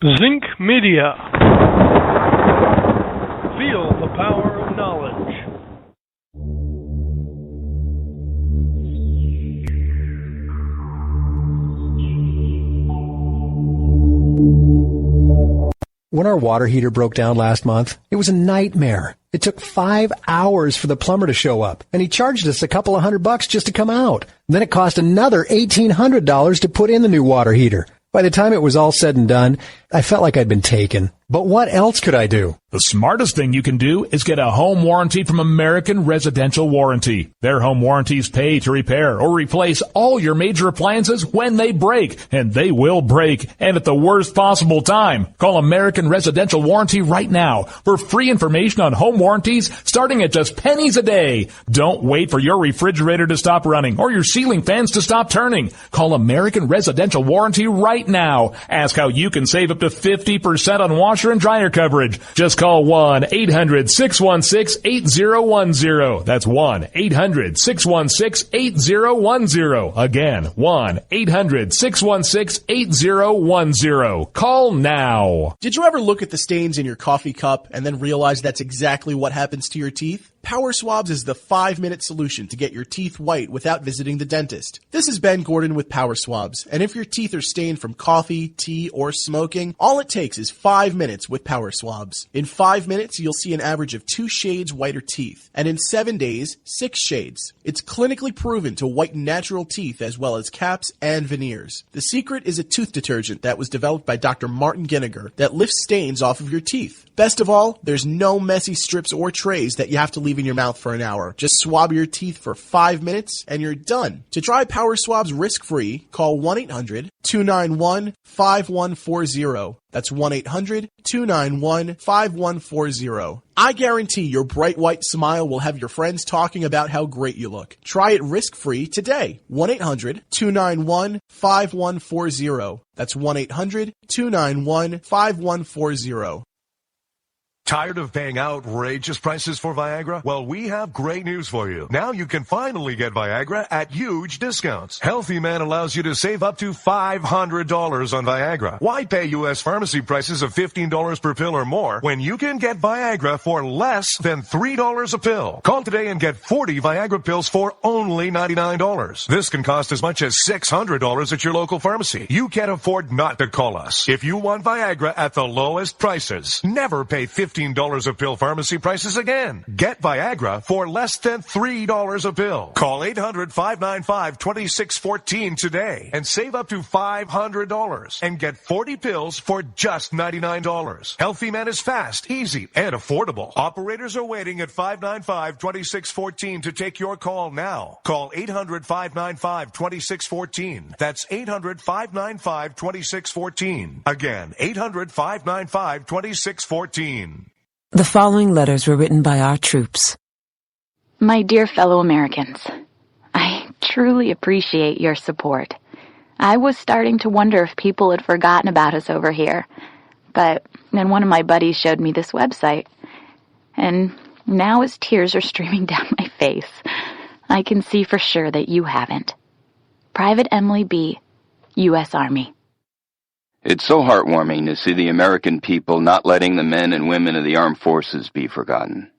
Zinc Media. Feel the power of knowledge. When our water heater broke down last month, it was a nightmare. It took 5 hours for the plumber to show up, and he charged us a couple of $100 just to come out. Then it cost another $1,800 to put in the new water heater. By the time it was all said and done, I felt like I'd been taken. But what else could I do? The smartest thing you can do is get a home warranty from American Residential Warranty. Their home warranties pay to repair or replace all your major appliances when they break, and they will break, and at the worst possible time. Call American Residential Warranty right now for free information on home warranties starting at just pennies a day. Don't wait for your refrigerator to stop running or your ceiling fans to stop turning. Call American Residential Warranty right now. Ask how you can save up to 50% on washer and dryer coverage. Just call 1-800-616-8010. That's 1-800-616-8010. Again, 1-800-616-8010. Call now. Did you ever look at the stains in your coffee cup and then realize that's exactly what happens to your teeth? Power Swabs is the 5-minute solution to get your teeth white without visiting the dentist. This is Ben Gordon with Power Swabs, and if your teeth are stained from coffee, tea, or smoking, all it takes is 5 minutes with Power Swabs. In 5 minutes, you'll see an average of 2 shades whiter teeth, and in 7 days, 6 shades. It's clinically proven to whiten natural teeth as well as caps and veneers. The secret is a tooth detergent that was developed by Dr. Martin Ginniger that lifts stains off of your teeth. Best of all, there's no messy strips or trays that you have to leave in your mouth for an hour. Just swab your teeth for 5 minutes and you're done. To try Power Swabs risk-free, call 1-800-291-5140. That's 1-800-291-5140. I guarantee your bright white smile will have your friends talking about how great you look. Try it risk-free today. 1-800-291-5140. That's 1-800-291-5140. Tired of paying outrageous prices for Viagra? Well, we have great news for you. Now you can finally get Viagra at huge discounts. Healthy Man allows you to save up to $500 on Viagra. Why pay U.S. pharmacy prices of $15 per pill or more when you can get Viagra for less than $3 a pill? Call today and get 40 Viagra pills for only $99. This can cost as much as $600 at your local pharmacy. You can't afford not to call us. If you want Viagra at the lowest prices, never pay $15 a pill pharmacy prices again. Get Viagra for less than $3 a pill. Call 800-595-2614 today and save up to $500 and get 40 pills for just $99. Healthy Man is fast, easy, and affordable. Operators are waiting at 595-2614 to take your call now. Call 800-595-2614. That's 800-595-2614. Again, 800-595-2614. The following letters were written by our troops. My dear fellow Americans, I truly appreciate your support. I was starting to wonder if people had forgotten about us over here, but then one of my buddies showed me this website, and now as tears are streaming down my face, I can see for sure that you haven't. Private Emily B., U.S. Army. It's so heartwarming to see the American people not letting the men and women of the armed forces be forgotten.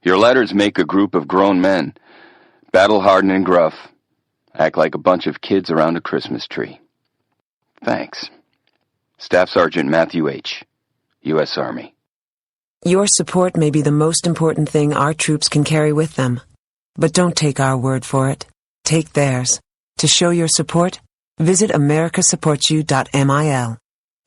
Your letters make a group of grown men, battle-hardened and gruff, act like a bunch of kids around a Christmas tree. Thanks. Staff Sergeant Matthew H., U.S. Army. Your support may be the most important thing our troops can carry with them. But don't take our word for it. Take theirs. To show your support, visit americasupportsyou.mil.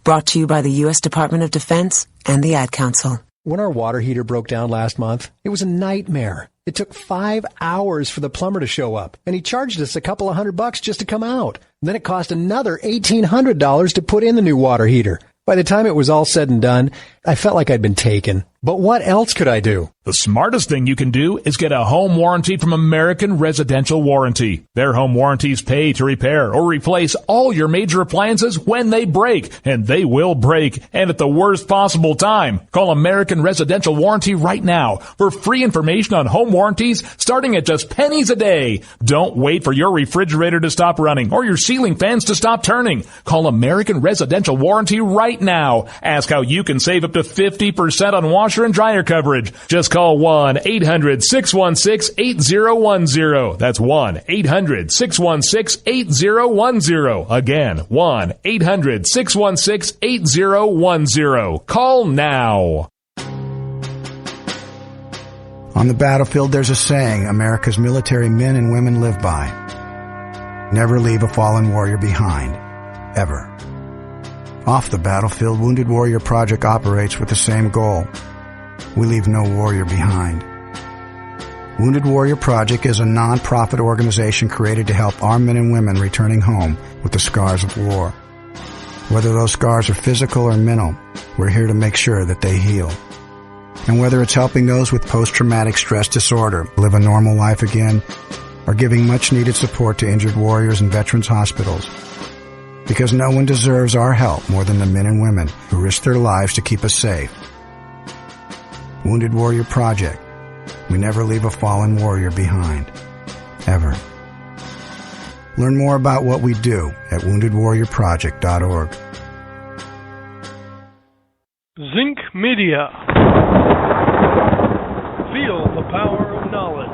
Brought to you by the U.S. Department of Defense and the Ad Council. When our water heater broke down last month, it was a nightmare. It took 5 hours for the plumber to show up, and he charged us a couple of $100 just to come out. Then it cost another $1,800 to put in the new water heater. By the time it was all said and done, I felt like I'd been taken. But what else could I do? The smartest thing you can do is get a home warranty from American Residential Warranty. Their home warranties pay to repair or replace all your major appliances when they break, and they will break, and at the worst possible time. Call American Residential Warranty right now for free information on home warranties starting at just pennies a day. Don't wait for your refrigerator to stop running or your ceiling fans to stop turning. Call American Residential Warranty right now. Ask how you can save up to 50% on washer and dryer coverage. Just call 1-800-616-8010. That's 1-800-616-8010. Again, 1-800-616-8010. Call now. On the battlefield, there's a saying America's military men and women live by. Never leave a fallen warrior behind. Ever. Off the battlefield, Wounded Warrior Project operates with the same goal. We leave no warrior behind. Wounded Warrior Project is a non-profit organization created to help our men and women returning home with the scars of war. Whether those scars are physical or mental, we're here to make sure that they heal. And whether it's helping those with post-traumatic stress disorder live a normal life again, or giving much-needed support to injured warriors in veterans' hospitals. Because no one deserves our help more than the men and women who risk their lives to keep us safe. Wounded Warrior Project. We never leave a fallen warrior behind. Ever. Learn more about what we do at woundedwarriorproject.org. Zinc Media. Feel the power of knowledge.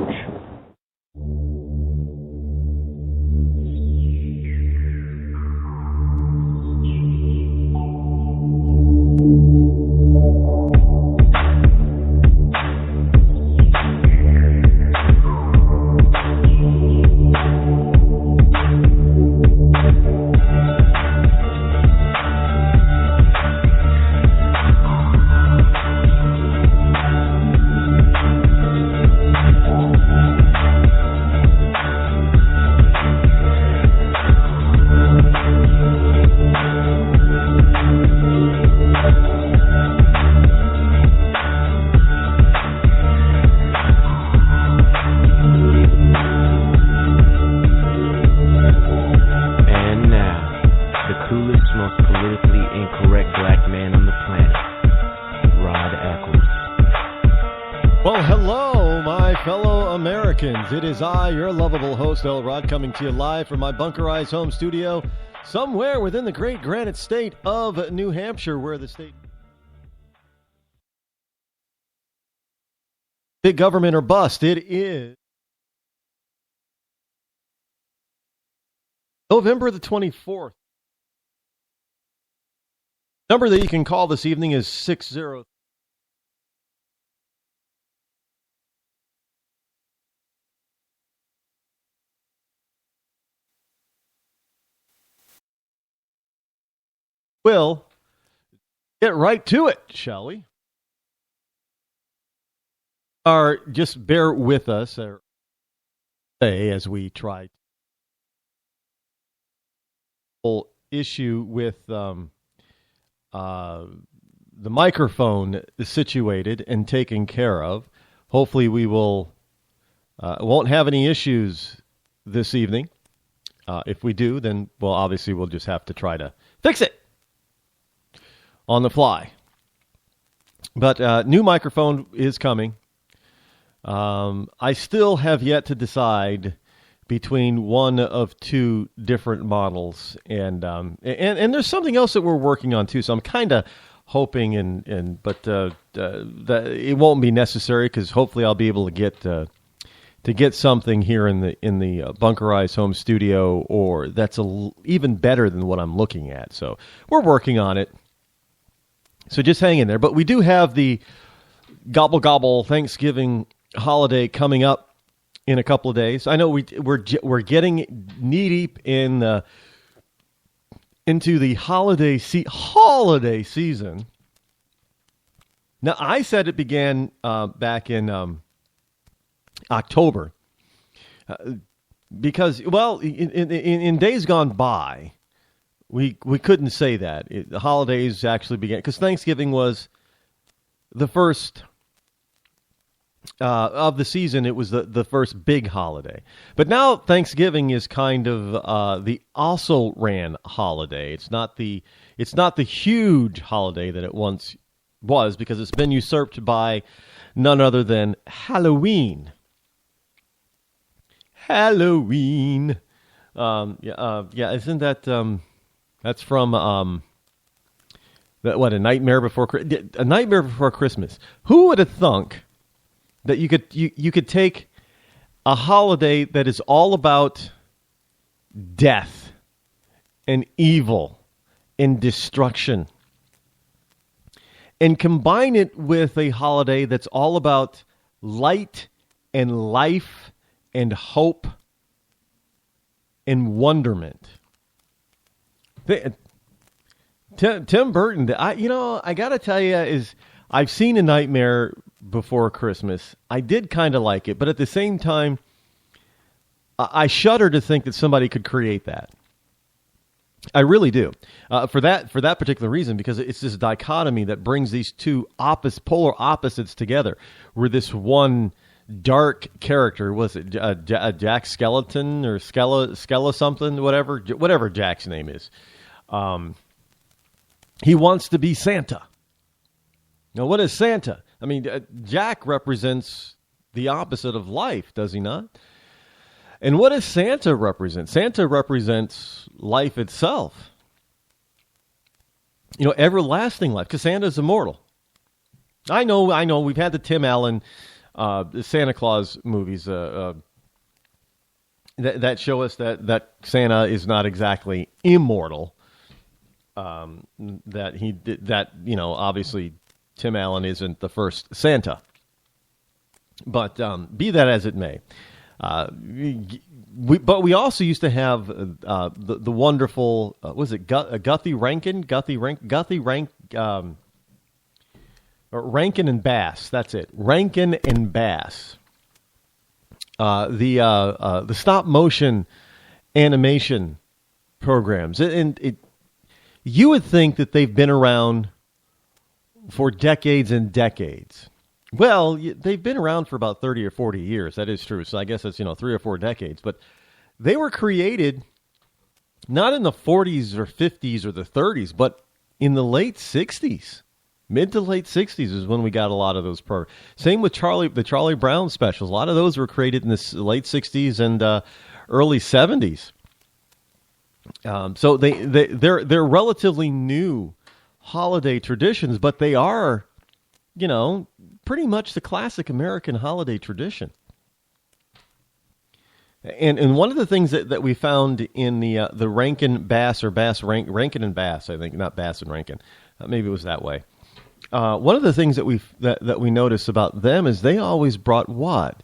It is I, your lovable host, El Rod, coming to you live from my bunkerized home studio somewhere within the great granite state of New Hampshire, where the state... Big government or bust. It is November the 24th. Number that you can call this evening is 60... We'll get right to it, shall we? Or just bear with us as we try whole issue with the microphone situated and taken care of. Hopefully we won't have any issues this evening. If we do, then, well, obviously we'll just have to try to fix it on the fly. But new microphone is coming. I still have yet to decide between one of two different models, and there's something else that we're working on too. So I'm kind of hoping, but that it won't be necessary, because hopefully I'll be able to get something here in the bunkerized home studio, or that's even better than what I'm looking at. So we're working on it. So just hang in there. But we do have the Gobble Gobble Thanksgiving holiday coming up in a couple of days. I know we're getting knee deep into the holiday season. Now, I said it began back in October because, well, in days gone by, we couldn't say that. The holidays actually began, because Thanksgiving was the first of the season. It was the first big holiday. But now Thanksgiving is kind of the also ran holiday. It's not the huge holiday that it once was, because it's been usurped by none other than Halloween. Halloween. Isn't that that's from A Nightmare Before Christmas? Who would have thunk that you could take a holiday that is all about death and evil and destruction and combine it with a holiday that's all about light and life and hope and wonderment? Tim Burton, I got to tell you, I've seen A Nightmare Before Christmas. I did kind of like it, but at the same time, I shudder to think that somebody could create that. I really do. For that particular reason, because it's this dichotomy that brings these two polar opposites together, where this one dark character, was it Jack Skeleton or Skella something, whatever Jack's name is. He wants to be Santa. Now, what is Santa? I mean, Jack represents the opposite of life, does he not? And what does Santa represent? Santa represents life itself. Everlasting life, because Santa's immortal. I know. We've had the Tim Allen Santa Claus movies that show us that Santa is not exactly immortal. Obviously Tim Allen isn't the first Santa. But be that as it may, we also used to have the wonderful Guthrie Rankin? Rankin and Bass. That's it. Rankin and Bass. The stop motion animation programs, you would think that they've been around for decades and decades. Well, they've been around for about 30 or 40 years. That is true. So I guess that's 3 or 4 decades. But they were created not in the 40s or 50s or the 30s, but in the late 60s. Mid to late 60s is when we got a lot of those programs. Same with the Charlie Brown specials. A lot of those were created in the late 60s and early 70s. So they're relatively new holiday traditions, but they are, pretty much the classic American holiday tradition. And one of the things that we found in the Rankin Bass or Rankin and Bass, I think, not Bass and Rankin, maybe it was that way. One of the things that we noticed about them is they always brought what?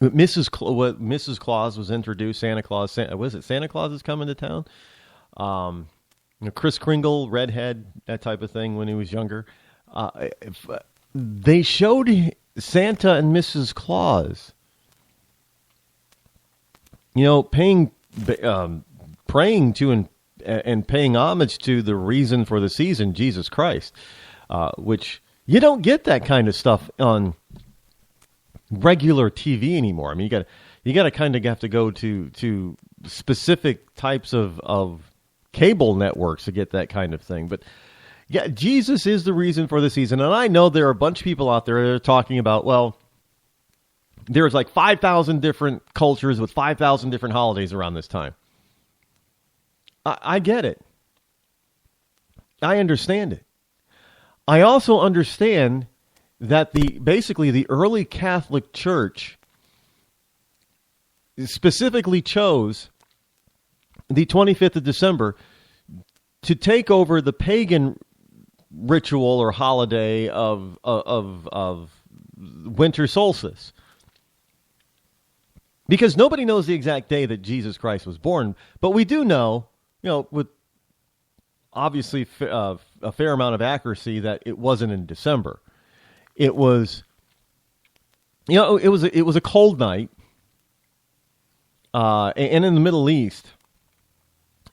Mrs. Claus was introduced. Santa Claus. Was it Santa Claus is coming to town? Kris Kringle, redhead, that type of thing when he was younger. They showed Santa and Mrs. Claus, praying to and paying homage to the reason for the season, Jesus Christ, which you don't get that kind of stuff on regular TV anymore. I mean, you got to kind of have to go to specific types of cable networks to get that kind of thing. But yeah, Jesus is the reason for the season. And I know there are a bunch of people out there that are talking about, well, there's like 5,000 different cultures with 5,000 different holidays around this time. I get it. I understand it. I also understand that basically the early Catholic Church specifically chose the 25th of December to take over the pagan ritual or holiday of winter solstice. Because nobody knows the exact day that Jesus Christ was born, but we do know, with obviously a fair amount of accuracy, that it wasn't in December. It was, it was a cold night, and in the Middle East,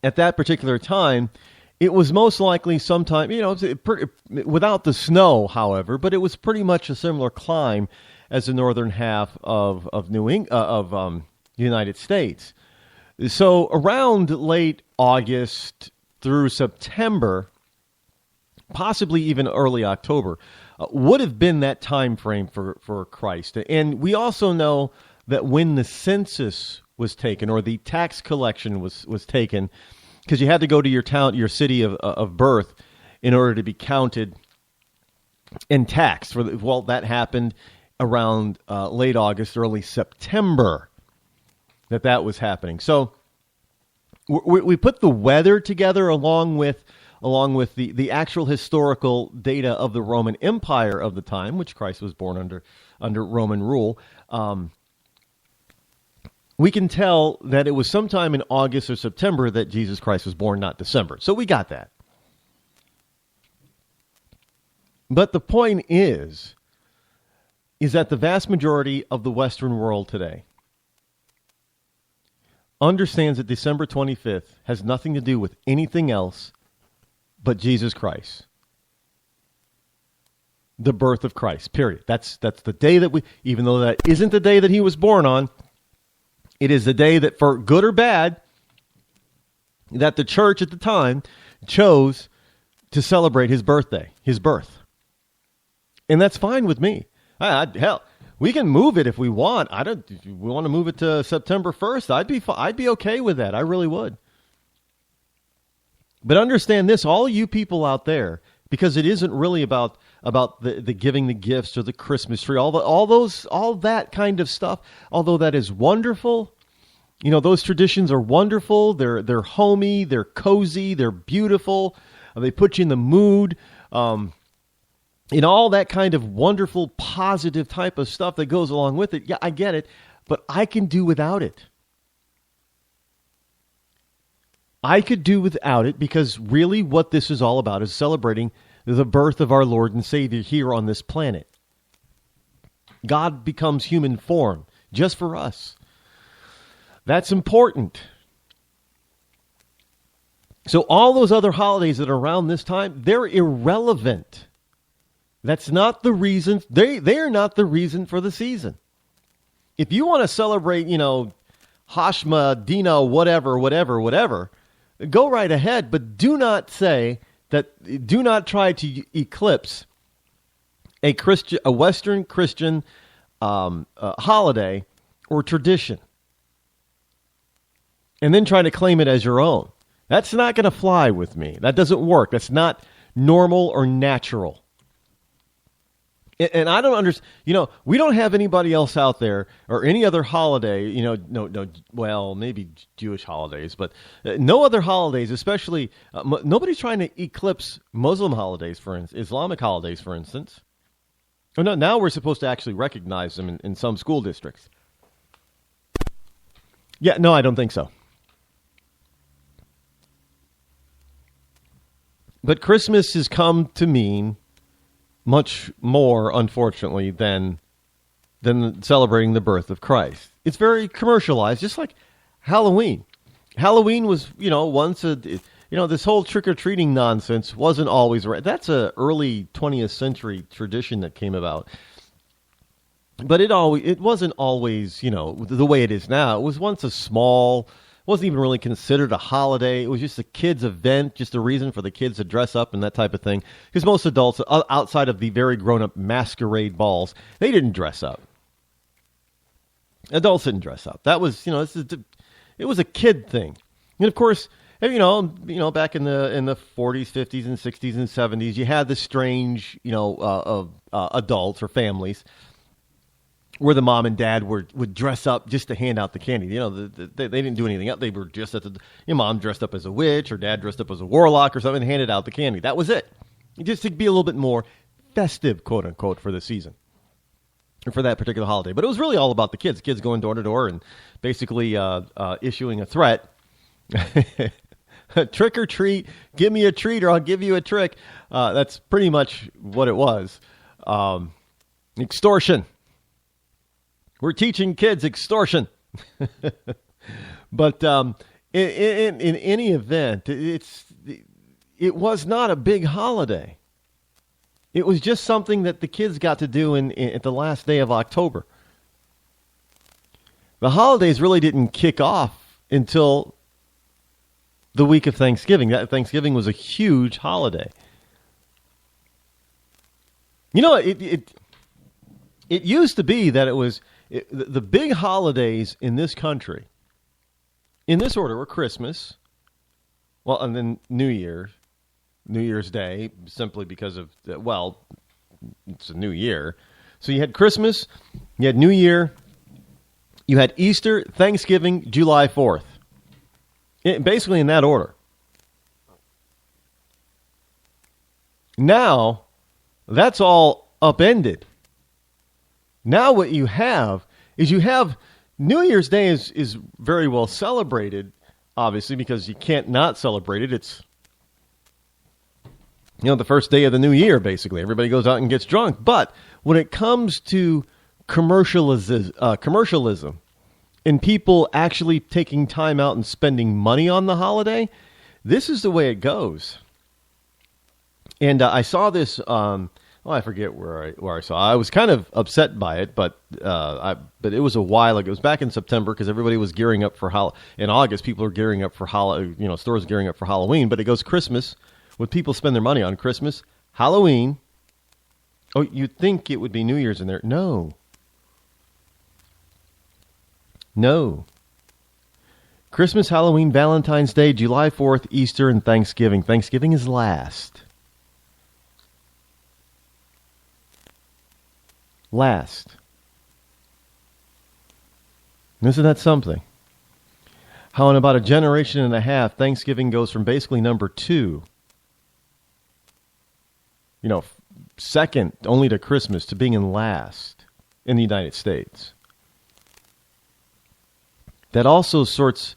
at that particular time, It was most likely sometime, without the snow, however, but it was pretty much a similar climb as the northern half of the United States. So around late August through September, possibly even early October, would have been that time frame for Christ. And we also know that when the census was taken, or the tax collection was taken, because you had to go to your town, your city of birth, in order to be counted and taxed. That happened around late August, early September, that was happening. So we put the weather together along with the actual historical data of the Roman Empire of the time, which Christ was born under Roman rule. We can tell that it was sometime in August or September that Jesus Christ was born, not December. So we got that. But the point is that the vast majority of the Western world today understands that December 25th has nothing to do with anything else but Jesus Christ. The birth of Christ, period. That's the day that even though that isn't the day that he was born on, it is the day that, for good or bad, that the church at the time chose to celebrate his birthday, his birth. And that's fine with me. Hell, we can move it if we want. If we want to move it to September 1st, I'd be okay with that. I really would. But understand this, all you people out there, because it isn't really about the giving the gifts or the Christmas tree, all that kind of stuff. Although that is wonderful, those traditions are wonderful. They're homey, they're cozy, they're beautiful. They put you in the mood, and all that kind of wonderful, positive type of stuff that goes along with it. Yeah, I get it, but I can do without it. I could do without it, because really what this is all about is celebrating the birth of our Lord and Savior here on this planet. God becomes human form just for us. That's important. So all those other holidays that are around this time, they're irrelevant. That's not the reason. They are not the reason for the season. If you want to celebrate, Hashma, Dina, whatever, go right ahead, but do not try to eclipse a Western Christian holiday or tradition, and then try to claim it as your own. That's not going to fly with me. That doesn't work. That's not normal or natural. And I don't understand, we don't have anybody else out there or any other holiday, well, maybe Jewish holidays, but no other holidays, especially, nobody's trying to eclipse Muslim holidays, for instance, Islamic holidays, for instance. Oh, no, now we're supposed to actually recognize them in some school districts. Yeah, no, I don't think so. But Christmas has come to mean much more, unfortunately, than celebrating the birth of Christ. It's very commercialized, just like Halloween. Halloween was, once this whole trick-or-treating nonsense wasn't always right. That's a early 20th century tradition that came about. But it wasn't always, the way it is now. It was once wasn't even really considered a holiday. It was just a kid's event, just a reason for the kids to dress up and that type of thing. Because most adults, outside of the very grown-up masquerade balls, they didn't dress up. Adults didn't dress up. That was, it was a kid thing. And of course, back in the 40s, 50s, and 60s and 70s, you had the strange, adults or families where the mom and dad would dress up just to hand out the candy. They didn't do anything else. They were just your mom dressed up as a witch, or dad dressed up as a warlock or something, and handed out the candy. That was it. Just to be a little bit more festive, quote unquote, for the season, or for that particular holiday. But it was really all about the kids. Kids going door to door and basically issuing a threat. Trick or treat, give me a treat or I'll give you a trick. That's pretty much what it was. Extortion. We're teaching kids extortion. But in any event, it was not a big holiday. It was just something that the kids got to do at the last day of October. The holidays really didn't kick off until the week of Thanksgiving. Thanksgiving was a huge holiday. You know, it used to be that the big holidays in this country, in this order, were Christmas, well, and then New Year's Day, simply because of, well, it's a new year. So you had Christmas, you had New Year, you had Easter, Thanksgiving, July 4th. Basically in that order. Now, that's all upended. Now what you have is New Year's Day is very well celebrated, obviously, because you can't not celebrate it. It's, the first day of the new year, basically. Everybody goes out and gets drunk. But when it comes to commercialism and people actually taking time out and spending money on the holiday, this is the way it goes. And I saw this, I forget where I saw it. I was kind of upset by it, but it was a while ago. It was back in September because everybody was gearing up for in August, people are gearing up for stores gearing up for Halloween. But it goes Christmas, what people spend their money on: Christmas, Halloween. Oh, you'd think it would be New Year's in there. No. Christmas, Halloween, Valentine's Day, July 4th, Easter, and Thanksgiving. Thanksgiving is last. Isn't that something? How in about a generation and a half, Thanksgiving goes from basically number 2, second only to Christmas, to being in last in the United States. That also starts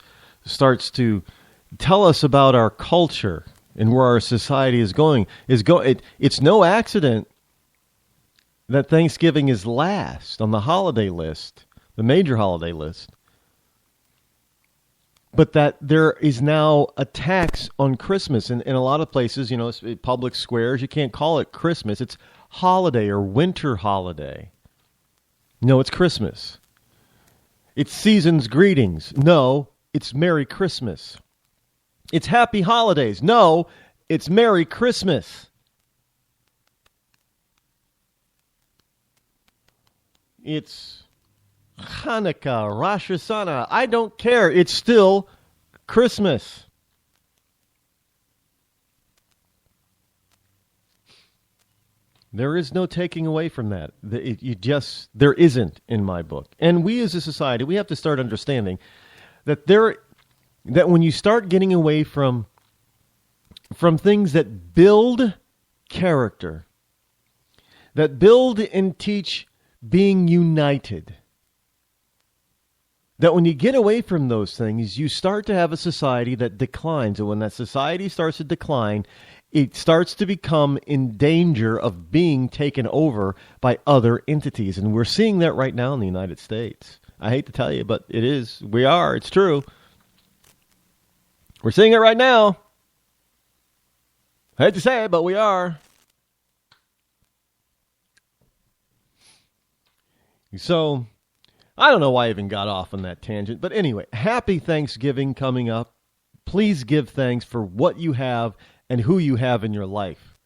to tell us about our culture and where our society is going. It's no accident that Thanksgiving is last on the holiday list, the major holiday list, but that there is now a tax on Christmas. In a lot of places, public squares, you can't call it Christmas. It's holiday or winter holiday. No, it's Christmas. It's season's greetings. No, it's Merry Christmas. It's Happy Holidays. No, it's Merry Christmas. It's Hanukkah, Rosh Hashanah. I don't care. It's still Christmas. There is no taking away from that. There isn't in my book. And we as a society, we have to start understanding that when you start getting away from things that build character, that build and teach being united, that when you get away from those things, you start to have a society that declines. And when that society starts to decline, it starts to become in danger of being taken over by other entities. And we're seeing that right now in the United States. I hate to tell you, but it is. We are. It's true. We're seeing it right now. I hate to say it, but we are. So, I don't know why I even got off on that tangent. But anyway, happy Thanksgiving coming up. Please give thanks for what you have and who you have in your life.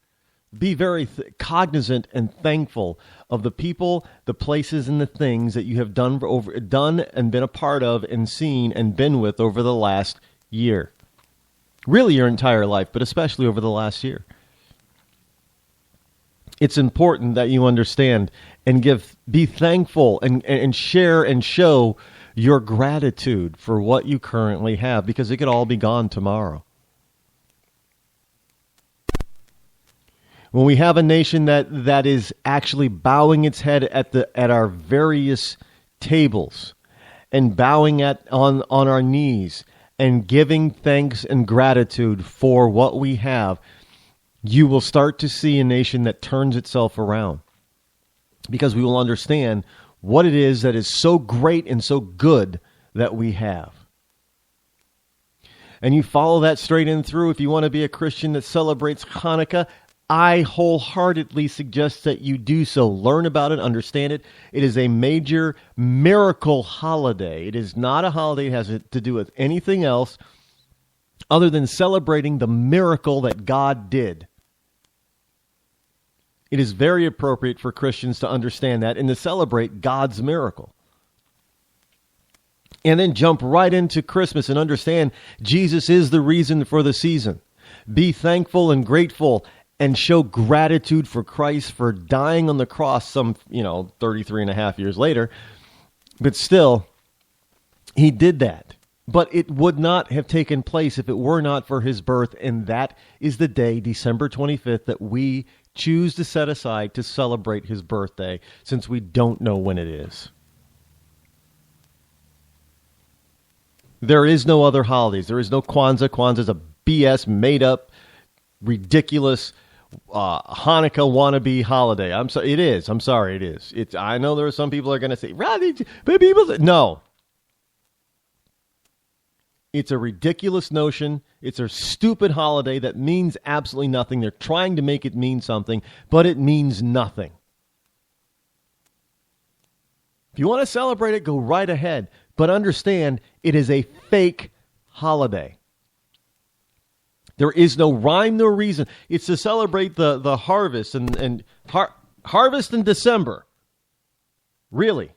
Be very cognizant and thankful of the people, the places, and the things that you have done and been a part of and seen and been with over the last year. Really your entire life, but especially over the last year. It's important that you understand and be thankful and share and show your gratitude for what you currently have, because it could all be gone tomorrow. When we have a nation that is actually bowing its head at our various tables and bowing on our knees and giving thanks and gratitude for what we have, you will start to see a nation that turns itself around, because we will understand what it is that is so great and so good that we have. and you follow that straight in through, if you want to be a Christian that celebrates Hanukkah, I wholeheartedly suggest that you do so. Learn about it, understand it. It is a major miracle holiday. It is not a holiday that has to do with anything else other than celebrating the miracle that God did. It is very appropriate for Christians to understand that and to celebrate God's miracle. And then jump right into Christmas and understand Jesus is the reason for the season. Be thankful and grateful and show gratitude for Christ for dying on the cross some, 33 and a half years later. But still, he did that. But it would not have taken place if it were not for his birth. And that is the day, December 25th, that we choose to set aside to celebrate his birthday, since we don't know when it is. There is no other holidays. There is no Kwanzaa. Kwanzaa is a BS, made-up, ridiculous Hanukkah wannabe holiday. It is. I'm sorry, it is. I know there are some people are going to say, but people say, no. It's a ridiculous notion. It's a stupid holiday that means absolutely nothing. They're trying to make it mean something, but it means nothing. If you want to celebrate it, go right ahead. But understand, it is a fake holiday. There is no rhyme, no reason. It's to celebrate the harvest and harvest in December. Really.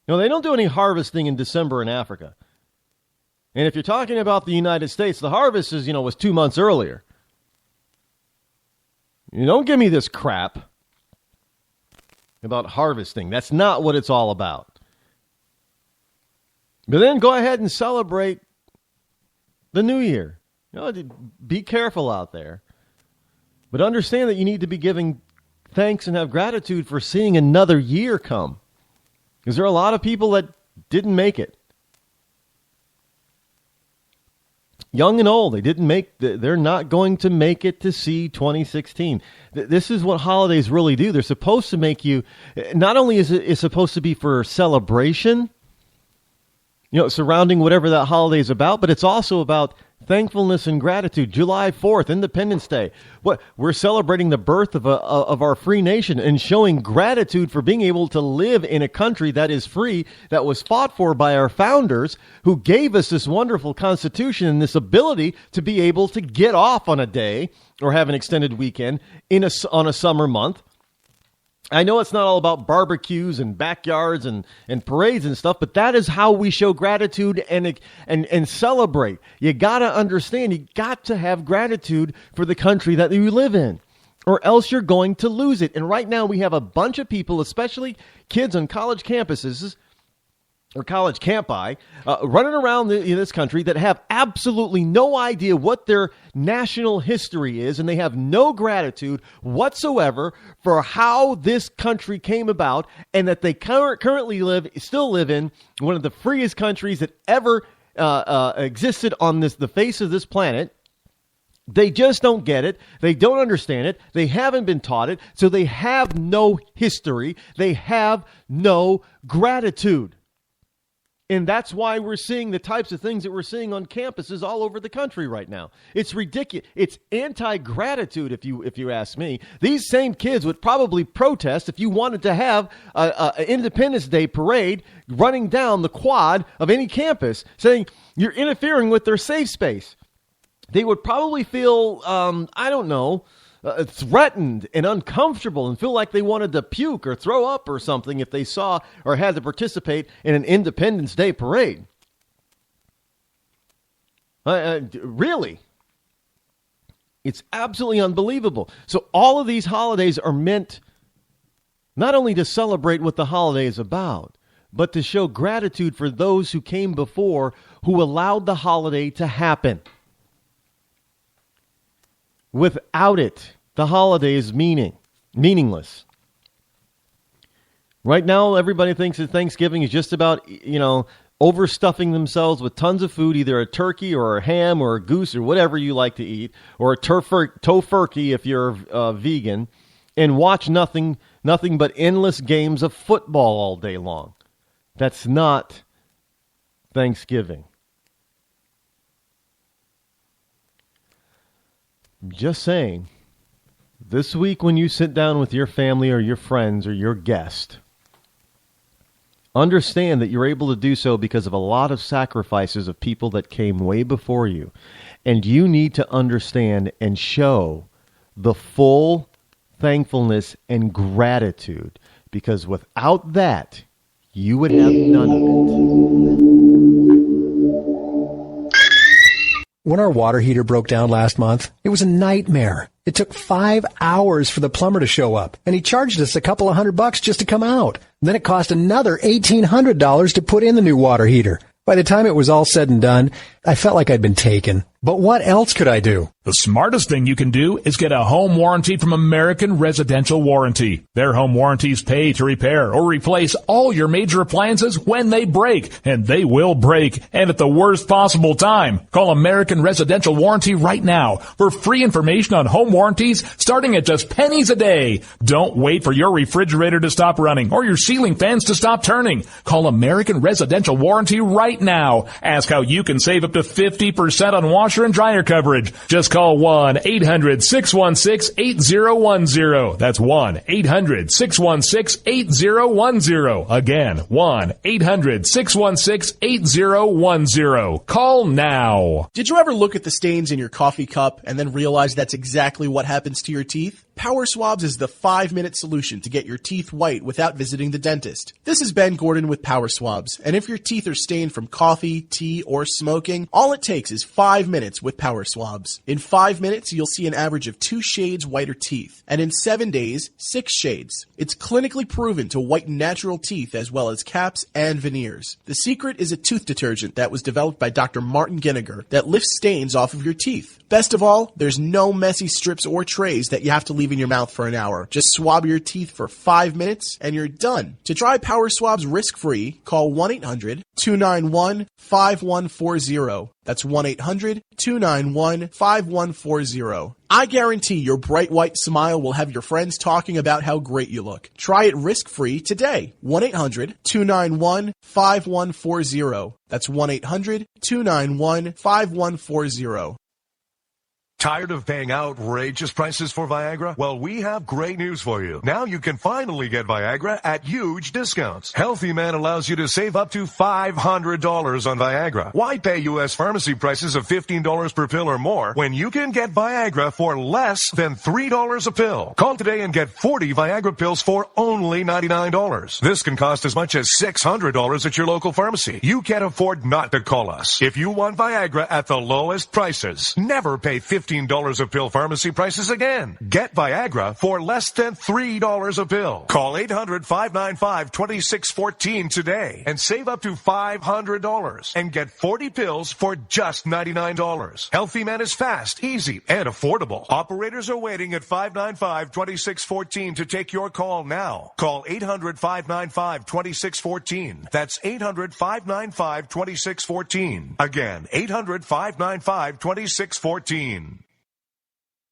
They don't do any harvesting in December in Africa. And if you're talking about the United States, the harvest was 2 months earlier. You don't give me this crap about harvesting. That's not what it's all about. But then go ahead and celebrate the new year. Be careful out there. But understand that you need to be giving thanks and have gratitude for seeing another year come. Because there are a lot of people that didn't make it. Young and old, they're not going to make it to see 2016. This is what holidays really do. They're supposed to make you, not only is it supposed to be for celebration, surrounding whatever that holiday is about, but it's also about thankfulness and gratitude. July 4th, Independence Day. We're celebrating the birth of our free nation and showing gratitude for being able to live in a country that is free, that was fought for by our founders, who gave us this wonderful Constitution and this ability to be able to get off on a day or have an extended weekend on a summer month. I know it's not all about barbecues and backyards and parades and stuff, but that is how we show gratitude and celebrate. You got to understand, you got to have gratitude for the country that you live in, or else you're going to lose it. And right now we have a bunch of people, especially kids on college campuses, or college campi, running around in this country that have absolutely no idea what their national history is, and they have no gratitude whatsoever for how this country came about, and that they currently still live in one of the freest countries that ever existed on the face of this planet. They just don't get it. They don't understand it. They haven't been taught it, so they have no history. They have no gratitude. And that's why we're seeing the types of things that we're seeing on campuses all over the country right now. It's ridiculous. It's anti-gratitude, if you ask me. These same kids would probably protest if you wanted to have an Independence Day parade running down the quad of any campus, saying you're interfering with their safe space. They would probably feel, threatened and uncomfortable and feel like they wanted to puke or throw up or something if they saw or had to participate in an Independence Day parade. Really? It's absolutely unbelievable. So all of these holidays are meant not only to celebrate what the holiday is about, but to show gratitude for those who came before, who allowed the holiday to happen. Without it, the holiday is meaningless. Right now, everybody thinks that Thanksgiving is just about, overstuffing themselves with tons of food, either a turkey or a ham or a goose or whatever you like to eat, or a tofurkey if you're vegan, and watch nothing but endless games of football all day long. That's not Thanksgiving. Just saying, this week when you sit down with your family or your friends or your guest, understand that you're able to do so because of a lot of sacrifices of people that came way before you. And you need to understand and show the full thankfulness and gratitude, because without that, you would have none of it. When our water heater broke down last month, it was a nightmare. It took 5 hours for the plumber to show up, and he charged us a couple of $100 just to come out. Then it cost another $1,800 to put in the new water heater. By the time it was all said and done, I felt like I'd been taken. But what else could I do? The smartest thing you can do is get a home warranty from American Residential Warranty. Their home warranties pay to repair or replace all your major appliances when they break, and they will break, and at the worst possible time. Call American Residential Warranty right now for free information on home warranties starting at just pennies a day. Don't wait for your refrigerator to stop running or your ceiling fans to stop turning. Call American Residential Warranty right now. Ask how you can save up to 50% on washer and dryer coverage. Just call 1-800-616-8010. That's 1-800-616-8010. Again, 1-800-616-8010. Call now. Did you ever look at the stains in your coffee cup and then realize that's exactly what happens to your teeth? Power Swabs is the 5-minute solution to get your teeth white without visiting the dentist. This is Ben Gordon with Power Swabs, and if your teeth are stained from coffee, tea, or smoking, all it takes is 5 minutes with Power Swabs. In 5 minutes, you'll see an average of 2 shades whiter teeth, and in 7 days, 6 shades. It's clinically proven to whiten natural teeth as well as caps and veneers. The secret is a tooth detergent that was developed by Dr. Martin Ginniger that lifts stains off of your teeth. Best of all, there's no messy strips or trays that you have to leave in your mouth for an hour. Just swab your teeth for 5 minutes and you're done. To try Power Swabs risk-free, call 1-800-291-5140. That's 1-800-291-5140. I guarantee your bright white smile will have your friends talking about how great you look. Try it risk-free today. 1-800-291-5140. That's 1-800-291-5140. Tired of paying outrageous prices for Viagra? Well, we have great news for you. Now you can finally get Viagra at huge discounts. Healthy Man allows you to save up to $500 on Viagra. Why pay U.S. pharmacy prices of $15 per pill or more when you can get Viagra for less than $3 a pill? Call today and get 40 Viagra pills for only $99. This can cost as much as $600 at your local pharmacy. You can't afford not to call us. If you want Viagra at the lowest prices, never pay $15 a pill pharmacy prices again. Get Viagra for less than $3 a pill. Call 800-595-2614 today and save up to $500 and get 40 pills for just $99. Healthy Man is fast, easy, and affordable. Operators are waiting at 595-2614 to take your call now. Call 800-595-2614. That's 800-595-2614. Again, 800-595-2614.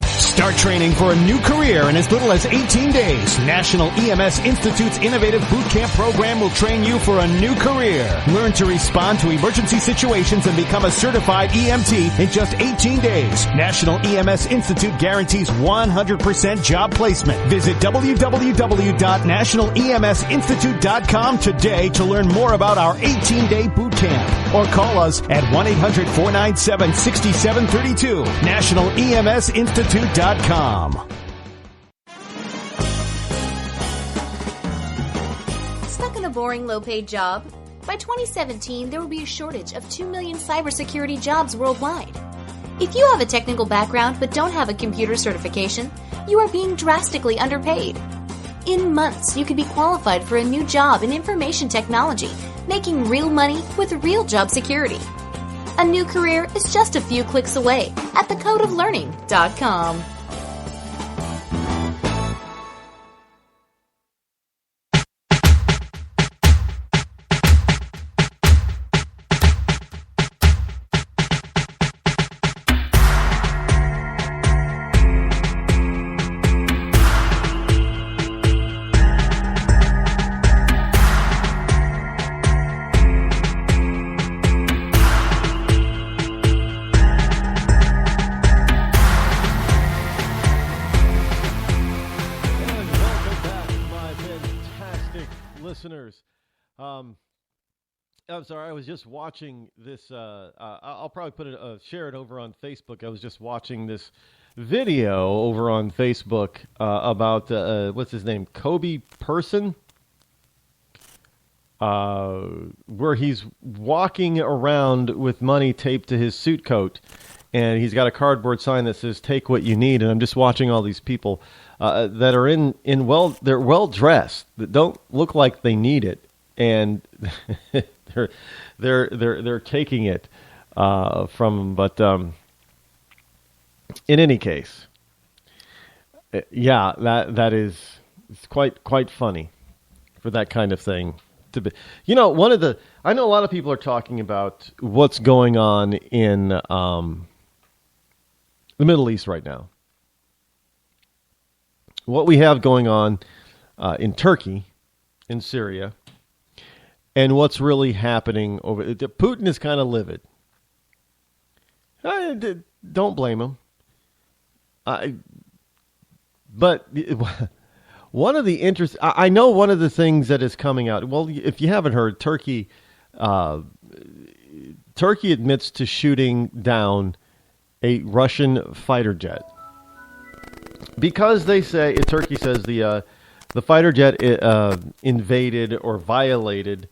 Start training for a new career in as little as 18 days. National EMS Institute's innovative boot camp program will train you for a new career. Learn to respond to emergency situations and become a certified EMT in just 18 days. National EMS Institute guarantees 100% job placement. Visit www.nationaleMSinstitute.com today to learn more about our 18-day boot camp. Or call us at 1-800-497-6732. NationalEMSInstitute.com. Stuck in a boring, low-paid job? By 2017, there will be a shortage of 2 million cybersecurity jobs worldwide. If you have a technical background but don't have a computer certification, you are being drastically underpaid. In months, you could be qualified for a new job in information technology, making real money with real job security. A new career is just a few clicks away at thecodeoflearning.com. I'm sorry, I was just watching this. I'll probably put it, share it over on Facebook. I was just watching this video over on Facebook about, what's his name, Kobe Person, where he's walking around with money taped to his suit coat, and he's got a cardboard sign that says, "Take what you need." And I'm just watching all these people that are they're well dressed, that don't look like they need it, and they're taking it from him. But in any case, yeah, that is, it's quite funny for that kind of thing to be. I know a lot of people are talking about what's going on in the Middle East right now. What we have going on in Turkey, in Syria, and what's really happening over. Putin is kind of livid. I don't blame him. But one of the I know one of the things that is coming out. Well, if you haven't heard, Turkey admits to shooting down a Russian fighter jet because Turkey says the fighter jet invaded or violated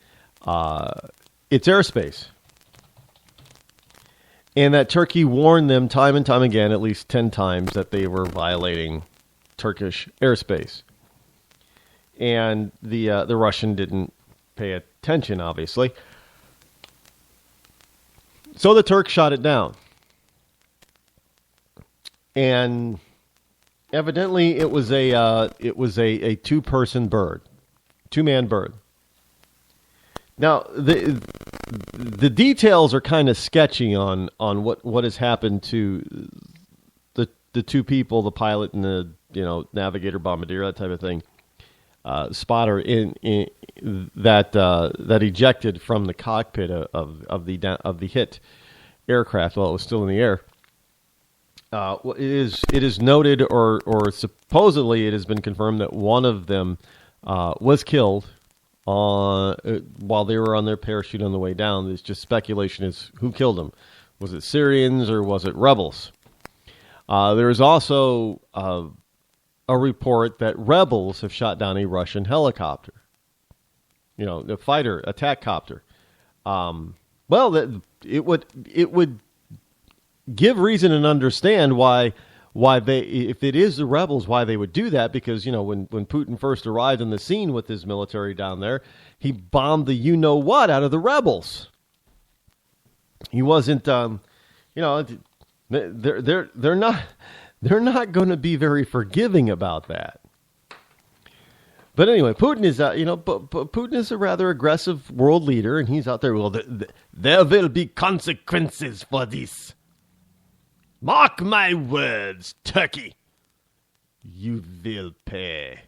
its airspace. And that Turkey warned them time and time again, at least 10 times, that they were violating Turkish airspace. And the Russian didn't pay attention, obviously. So the Turks shot it down. And evidently it was a two-person bird, two-man bird. Now, the details are kind of sketchy on what has happened to the two people, the pilot and the navigator, bombardier, that type of thing, spotter in that ejected from the cockpit of the hit aircraft while it was still in the air. It is noted or supposedly it has been confirmed that one of them was killed while they were on their parachute on the way down. There's just speculation as who killed them. Was it Syrians or was it rebels? There is also a report that rebels have shot down a Russian helicopter. The fighter attack copter. Well, it would give reason and understand why they, if it is the rebels, why they would do that, because when Putin first arrived on the scene with his military down there, he bombed the what out of the rebels. He wasn't they're not going to be very forgiving about that. But anyway, Putin is Putin is a rather aggressive world leader, and he's out there. Well, there will be consequences for this. Mark my words, Turkey. You will pay,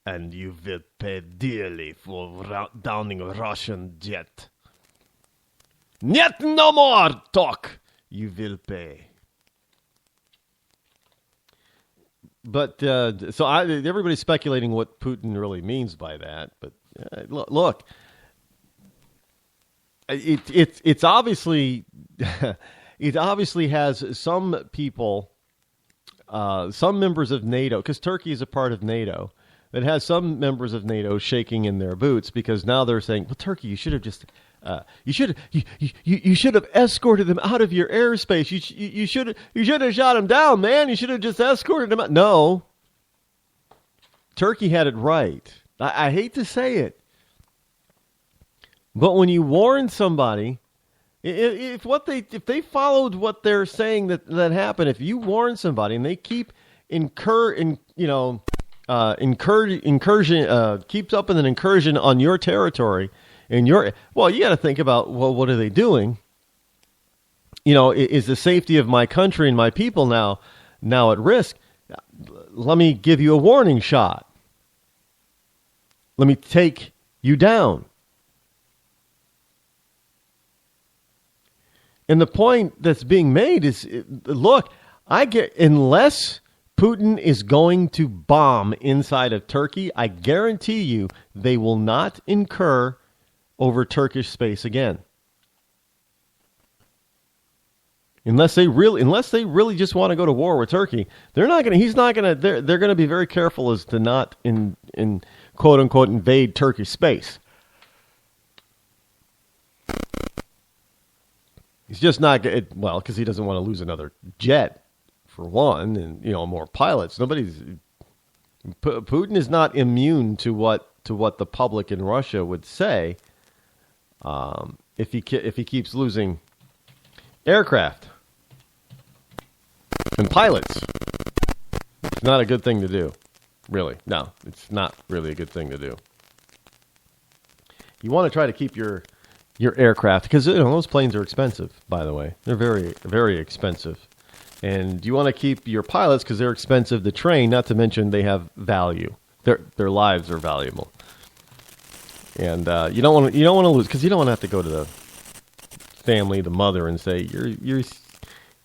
and you will pay dearly for downing a Russian jet. Yet no more talk. You will pay. But everybody's speculating what Putin really means by that. But look, it's obviously. It obviously has some people, some members of NATO, because Turkey is a part of NATO, that has some members of NATO shaking in their boots because now they're saying, "Well, Turkey, you should have just, you should have escorted them out of your airspace. You should have shot them down, man. You should have just escorted them out." No, Turkey had it right. I hate to say it, but when you warn somebody. If they followed what they're saying that happened, if you warn somebody and they keep keeps up with an incursion on your territory, you got to think about, well, what are they doing? Is the safety of my country and my people now at risk? Let me give you a warning shot. Let me take you down. And the point that's being made is, look, unless Putin is going to bomb inside of Turkey, I guarantee you they will not incur over Turkish space again. Unless they really just want to go to war with Turkey, they're going to be very careful as to not in quote unquote invade Turkish space. He's just not because he doesn't want to lose another jet for one, and more pilots. Putin is not immune to what the public in Russia would say if he keeps losing aircraft and pilots. It's not a good thing to do, really. No, it's not really a good thing to do. You want to try to keep your aircraft, because those planes are expensive, by the way. They're very, very expensive. And you want to keep your pilots because they're expensive to train, not to mention they have value. Their lives are valuable. And you don't want to lose, because you don't want to have to go to the family, the mother, and say,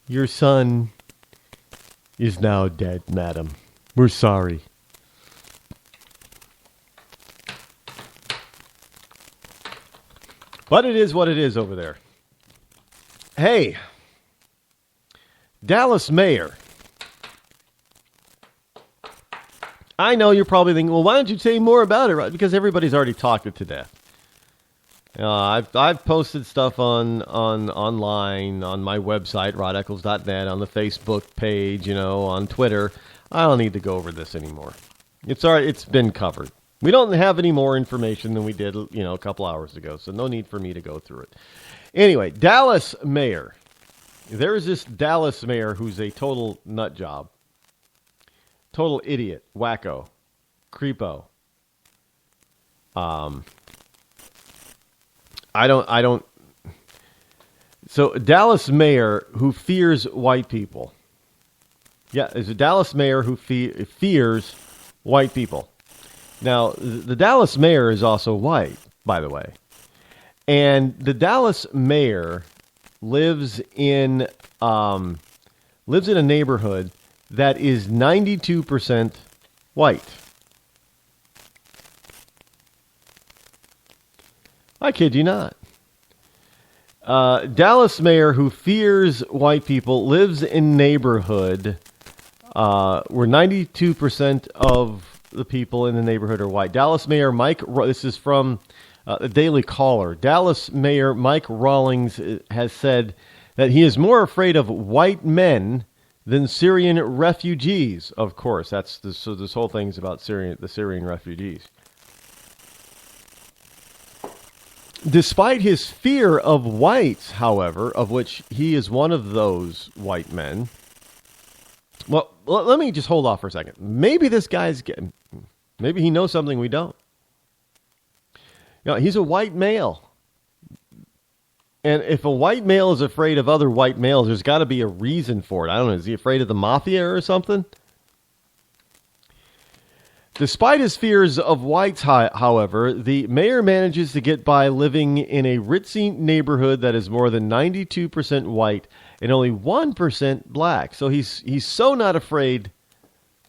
your son is now dead, madam. We're sorry. But it is what it is over there. Hey, Dallas mayor. I know you're probably thinking, well, why don't you say more about it? Right? Because everybody's already talked it to death. I've posted stuff online on my website, rodeccles.net, on the Facebook page, on Twitter. I don't need to go over this anymore. It's all right. It's been covered. We don't have any more information than we did, a couple hours ago, so no need for me to go through it. Anyway, Dallas mayor. There is this Dallas mayor who's a total nut job. Total idiot, wacko, creepo. So Dallas mayor who fears white people. Yeah, there's a Dallas mayor who fears white people. Now, the Dallas mayor is also white, by the way. And the Dallas mayor lives in a neighborhood that is 92% white. I kid you not. Dallas mayor who fears white people lives in neighborhood where 92% of the people in the neighborhood are white. Dallas mayor this is from the Daily Caller. Dallas mayor Mike Rawlings has said that he is more afraid of white men than Syrian refugees. Of course, so this whole thing is about the Syrian refugees. Despite his fear of whites, however, of which he is one of those white men. Well, let me just hold off for a second. Maybe this guy's maybe he knows something we don't. He's a white male. And if a white male is afraid of other white males, there's got to be a reason for it. I don't know. Is he afraid of the mafia or something? Despite his fears of whites, however, the mayor manages to get by living in a ritzy neighborhood that is more than 92% white and only 1% black. So he's so not afraid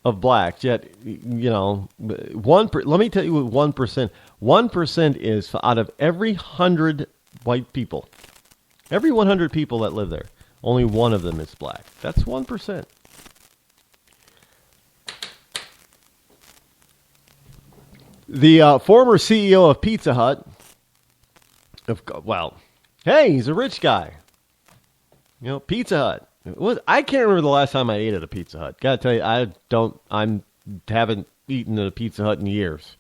of blacks, yet, let me tell you what 1%. 1% is out of every 100 white people. Every 100 people that live there, only one of them is black. That's 1%. The former CEO of Pizza Hut, hey, he's a rich guy. Pizza Hut. I can't remember the last time I ate at a Pizza Hut. Gotta tell you, I haven't eaten at a Pizza Hut in years.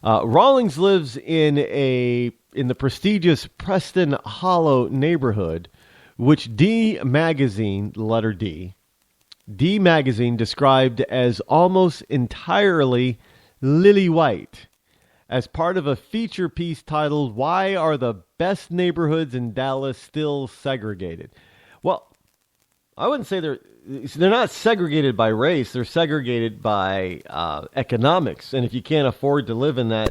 Rawlings lives in the prestigious Preston Hollow neighborhood, which D Magazine, the letter D Magazine described as almost entirely lily white, as part of a feature piece titled, "Why Are the Best Neighborhoods in Dallas Still Segregated?" Well, I wouldn't say they're not segregated by race. They're segregated by economics. And if you can't afford to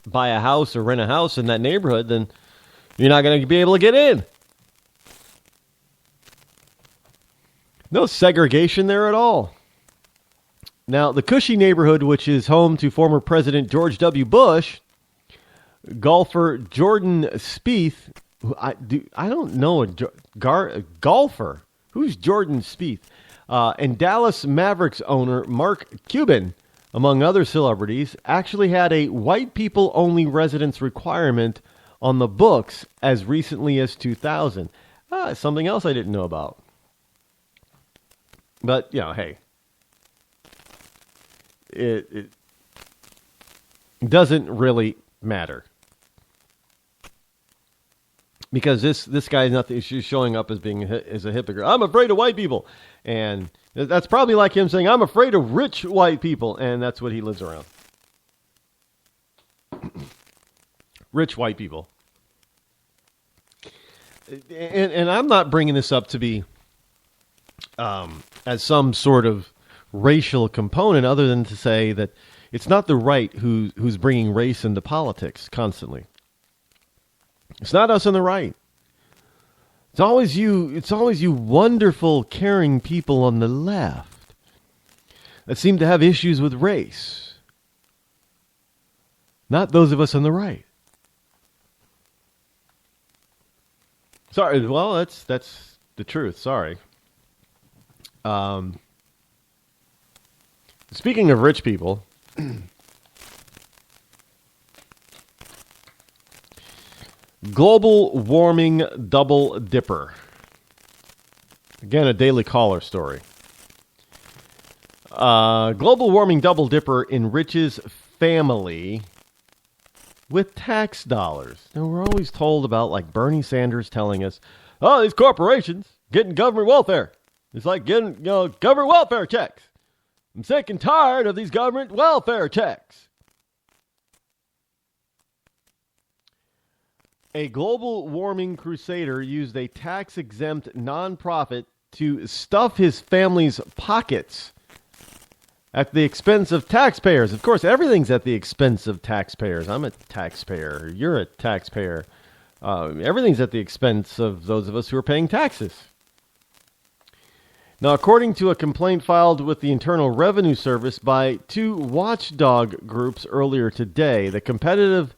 buy a house or rent a house in that neighborhood, then you're not going to be able to get in. No segregation there at all. Now, the Cushy neighborhood, which is home to former President George W. Bush, golfer Jordan Spieth. I don't know a golfer. Who's Jordan Spieth? And Dallas Mavericks owner Mark Cuban, among other celebrities, actually had a white people only residence requirement on the books as recently as 2000. Something else I didn't know about. But, hey, it doesn't really matter. Because this guy is nothing. She's showing up as a hypocrite. I'm afraid of white people, and that's probably like him saying, "I'm afraid of rich white people," and that's what he lives around. Rich white people, and I'm not bringing this up to be as some sort of racial component, other than to say that it's not the right who's bringing race into politics constantly. It's not us on the right. It's always you wonderful, caring people on the left that seem to have issues with race. Not those of us on the right. Sorry, well, that's the truth. Sorry. Speaking of rich people, global warming double dipper. Again, a Daily Caller story. Global warming double dipper enriches family with tax dollars. Now, we're always told about, like Bernie Sanders telling us, oh, these corporations getting government welfare. It's like getting government welfare checks. I'm sick and tired of these government welfare checks. A global warming crusader used a tax-exempt nonprofit to stuff his family's pockets at the expense of taxpayers. Of course, everything's at the expense of taxpayers. I'm a taxpayer. You're a taxpayer. Everything's at the expense of those of us who are paying taxes. Now, according to a complaint filed with the Internal Revenue Service by two watchdog groups earlier today, the Competitive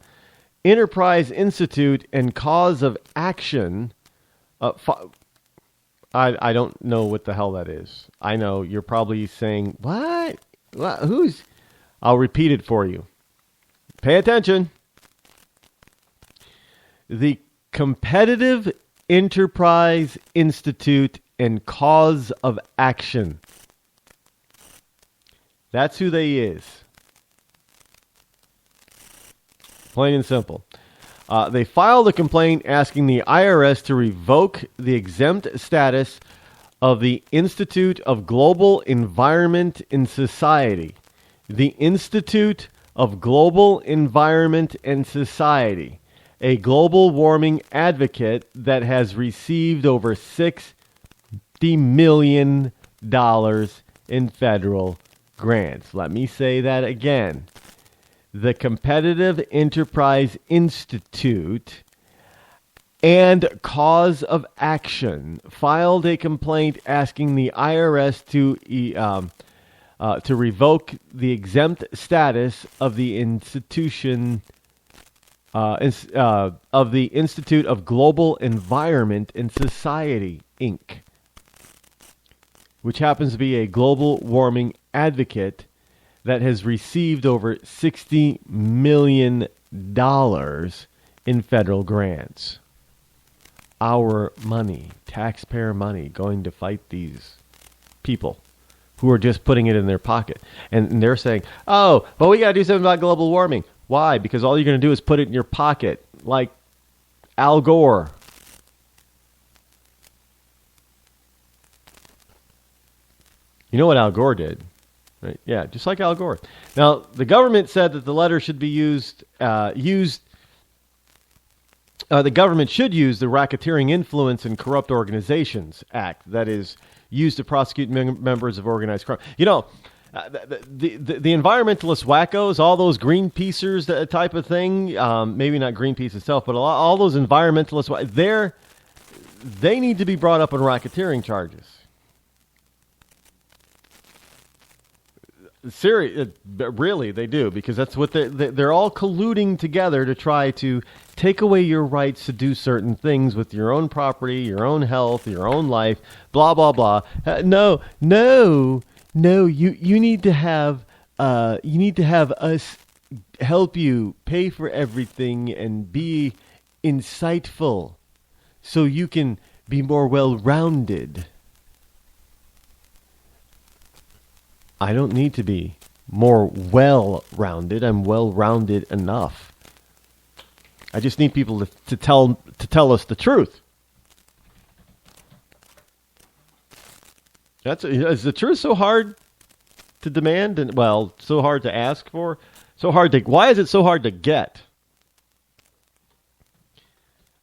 Enterprise Institute and Cause of Action. I don't know what the hell that is. I know you're probably saying, what? Who's? I'll repeat it for you. Pay attention. The Competitive Enterprise Institute and Cause of Action. That's who they is. Plain and simple. They filed a complaint asking the IRS to revoke the exempt status of the Institute of Global Environment and Society. The Institute of Global Environment and Society, a global warming advocate that has received over $60 million in federal grants. Let me say that again. The Competitive Enterprise Institute and Cause of Action filed a complaint asking the IRS to revoke the exempt status of the institution of the Institute of Global Environment and Society, Inc., which happens to be a global warming advocate that has received over $60 million in federal grants. Our money, taxpayer money, going to fight these people who are just putting it in their pocket. And they're saying, oh, well, we got to do something about global warming. Why? Because all you're going to do is put it in your pocket, like Al Gore. You know what Al Gore did? Right? Yeah, just like Al Gore. Now, the government said that the letter should be the government should use the Racketeering Influence in Corrupt Organizations Act, that is used to prosecute members of organized crime. You know, the environmentalist wackos, all those Greenpeacers type of thing, maybe not Greenpeace itself, but all those environmentalists, they need to be brought up on racketeering charges. Really, they do, because that's what they're all colluding together to try to take away your rights to do certain things with your own property, your own health, your own life, blah, blah, blah. No, you need to have us help you pay for everything and be insightful so you can be more well-rounded. I don't need to be more well-rounded. I'm well-rounded enough. I just need people to tell us the truth. Is the truth so hard to demand and so hard to ask for? Why is it so hard to get?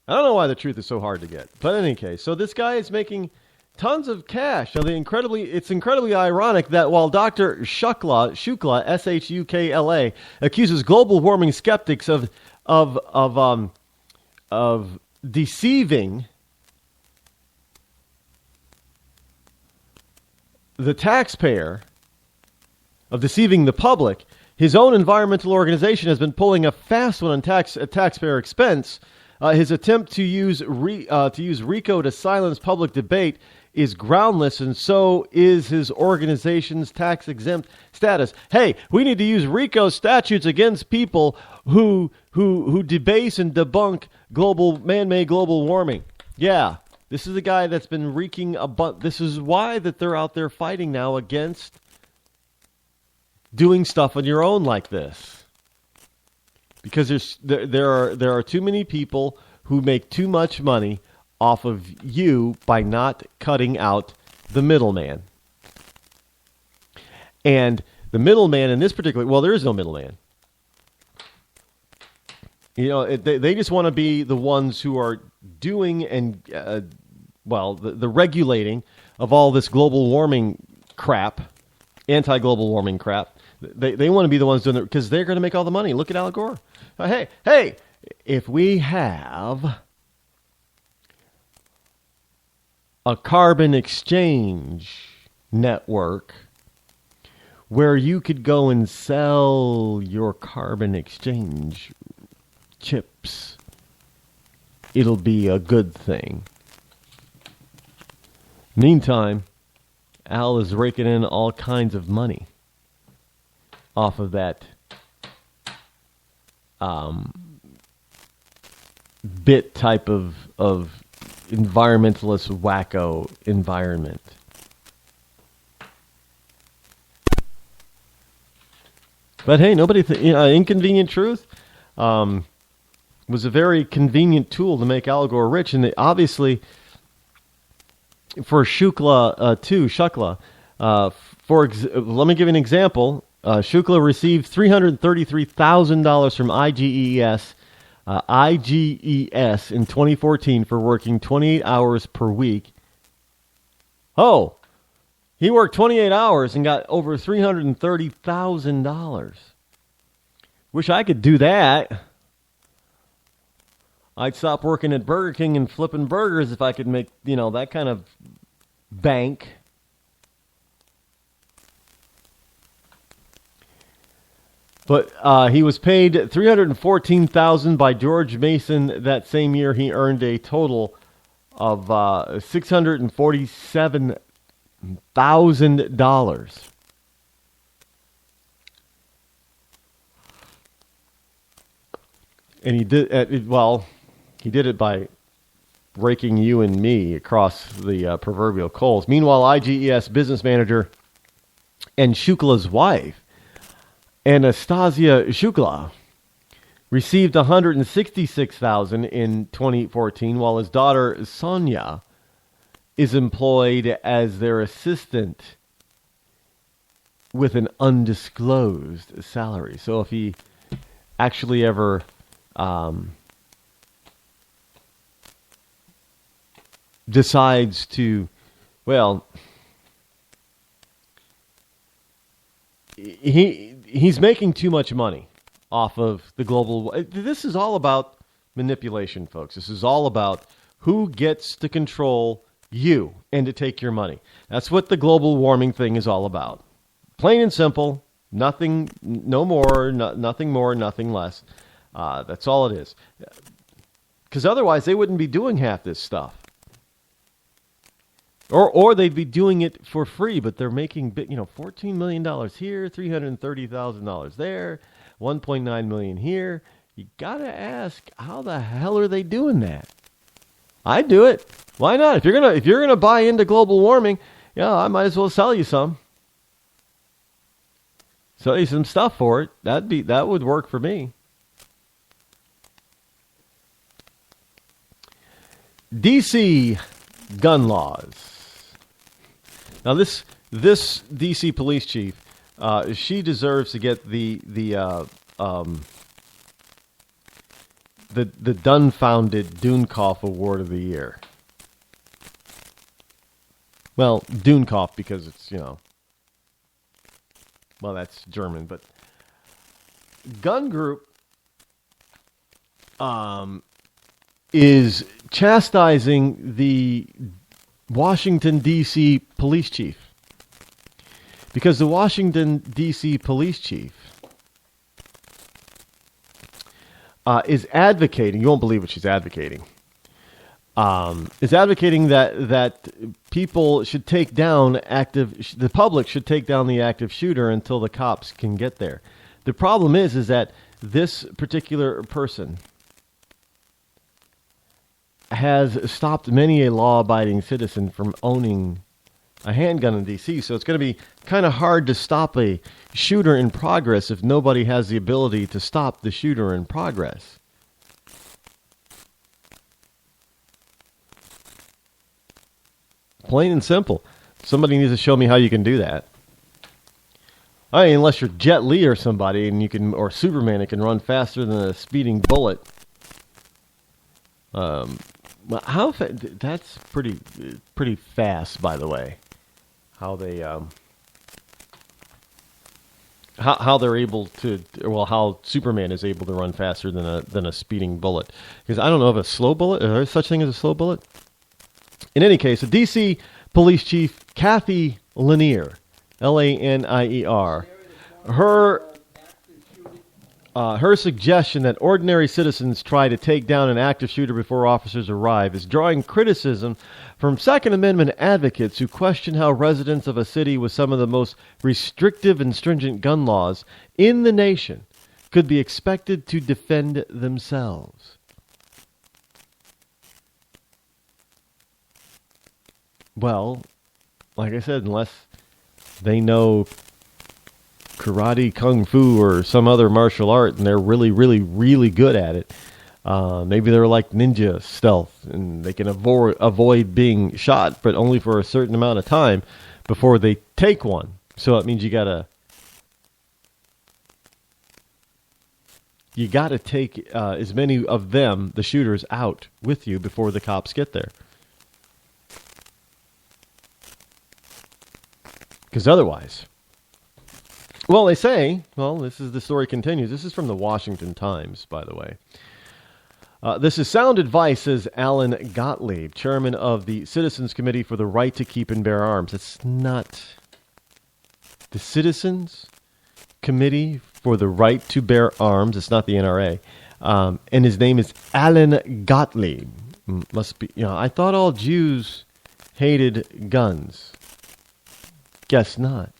I don't know why the truth is so hard to get. But in any case, so this guy is making tons of cash. Now, it's incredibly ironic that while Dr. Shukla, Shukla, accuses global warming skeptics of deceiving the taxpayer, of deceiving the public, his own environmental organization has been pulling a fast one on taxpayer expense. His attempt to use RICO to silence public debate is groundless, and so is his organization's tax-exempt status. Hey, we need to use RICO statutes against people who debase and debunk man-made global warming. Yeah, this is a guy that's been wreaking a bunch. This is why that they're out there fighting now against doing stuff on your own like this. Because there are too many people who make too much money off of you by not cutting out the middleman. And the middleman in this particular, there is no middleman. They just want to be the ones who are doing and, the regulating of all this global warming crap, anti-global warming crap. They want to be the ones doing it because they're going to make all the money. Look at Al Gore. Hey, if we have a carbon exchange network where you could go and sell your carbon exchange chips, it'll be a good thing. Meantime, Al is raking in all kinds of money off of that bit type of environmentalist wacko environment. But hey, Inconvenient Truth was a very convenient tool to make Al Gore rich, and obviously for Shukla let me give you an example. Shukla received $333,000 from IGES in 2014 for working 28 hours per week. Oh, he worked 28 hours and got over $330,000. Wish I could do that. I'd stop working at Burger King and flipping burgers if I could make, that kind of bank. But he was paid $314,000 by George Mason that same year. He earned a total of $647,000. And he did he did it by raking you and me across the proverbial coals. Meanwhile, IGES business manager and Shukla's wife, Anastasia Shukla, received $166,000 in 2014, while his daughter Sonia is employed as their assistant with an undisclosed salary. So if he actually ever decides to, he's making too much money off of the global. This is all about manipulation, folks. This is all about who gets to control you and to take your money. That's what the global warming thing is all about. Plain and simple. Nothing, no more, nothing more, nothing less. That's all it is. Because otherwise they wouldn't be doing half this stuff. Or they'd be doing it for free, but they're making $14 million here, $330,000 there, $1.9 million here. You gotta ask, how the hell are they doing that? I'd do it. Why not? If you're gonna buy into global warming, I might as well sell you some. Sell you some stuff for it. That would work for me. DC gun laws. Now this DC police chief, she deserves to get the dumbfounded Dunekoff Award of the Year. Well, Dunekoff because it's well, that's German, but Gun Group is chastising the Washington, D.C. police chief. Because the Washington, D.C. police chief is advocating, you won't believe what she's advocating, is advocating that people should take down the public should take down the active shooter until the cops can get there. The problem is that this particular person has stopped many a law-abiding citizen from owning a handgun in D.C., so it's going to be kind of hard to stop a shooter in progress if nobody has the ability to stop the shooter in progress. Plain and simple. Somebody needs to show me how you can do that. I mean, unless you're Jet Li or somebody, and or Superman, it can run faster than a speeding bullet. That's pretty fast, by the way. How they how they're able to, how Superman is able to run faster than a speeding bullet. Because I don't know if a slow bullet, is there such thing as a slow bullet? In any case, the D.C. Police Chief Kathy Lanier, Lanier, her suggestion that ordinary citizens try to take down an active shooter before officers arrive is drawing criticism from Second Amendment advocates who question how residents of a city with some of the most restrictive and stringent gun laws in the nation could be expected to defend themselves. Well, like I said, unless they know karate, kung fu, or some other martial art, and they're really, really, really good at it. Maybe they're like ninja stealth, and they can avoid being shot, but only for a certain amount of time before they take one. So it means you gotta take as many of them, the shooters, out with you before the cops get there. Because otherwise, well, they say, the story continues. This is from the Washington Times, by the way. This is sound advice, says Alan Gottlieb, chairman of the Citizens Committee for the Right to Keep and Bear Arms. It's not the Citizens Committee for the Right to Bear Arms. It's not the NRA. And his name is Alan Gottlieb. Must be, I thought all Jews hated guns. Guess not.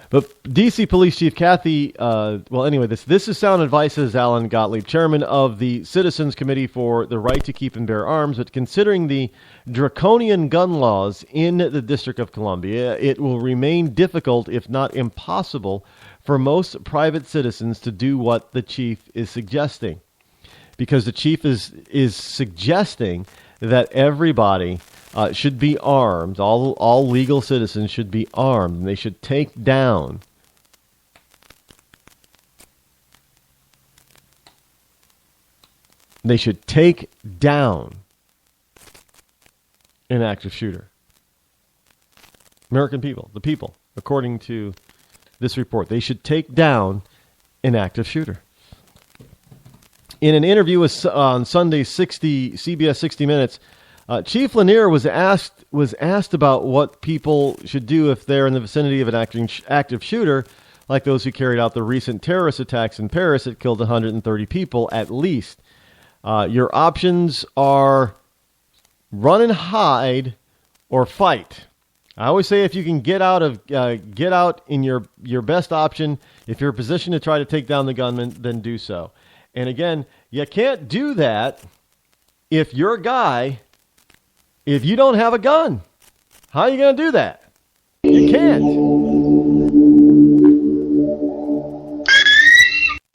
But D.C. Police Chief Kathy, this is sound advice, says Alan Gottlieb, chairman of the Citizens Committee for the Right to Keep and Bear Arms. But considering the draconian gun laws in the District of Columbia, it will remain difficult, if not impossible, for most private citizens to do what the chief is suggesting. Because the chief is suggesting that everybody should be armed. All legal citizens should be armed. And they should take down an active shooter. American people, the people, according to this report, they should take down an active shooter. In an interview on Sunday CBS 60 Minutes, Chief Lanier was asked about what people should do if they're in the vicinity of an active shooter, like those who carried out the recent terrorist attacks in Paris that killed 130 people at least. Your options are run and hide or fight. I always say if you can get out in your best option, if you're in a position to try to take down the gunman, then do so. And again, you can't do that if you're a guy, if you don't have a gun. How are you going to do that? You can't.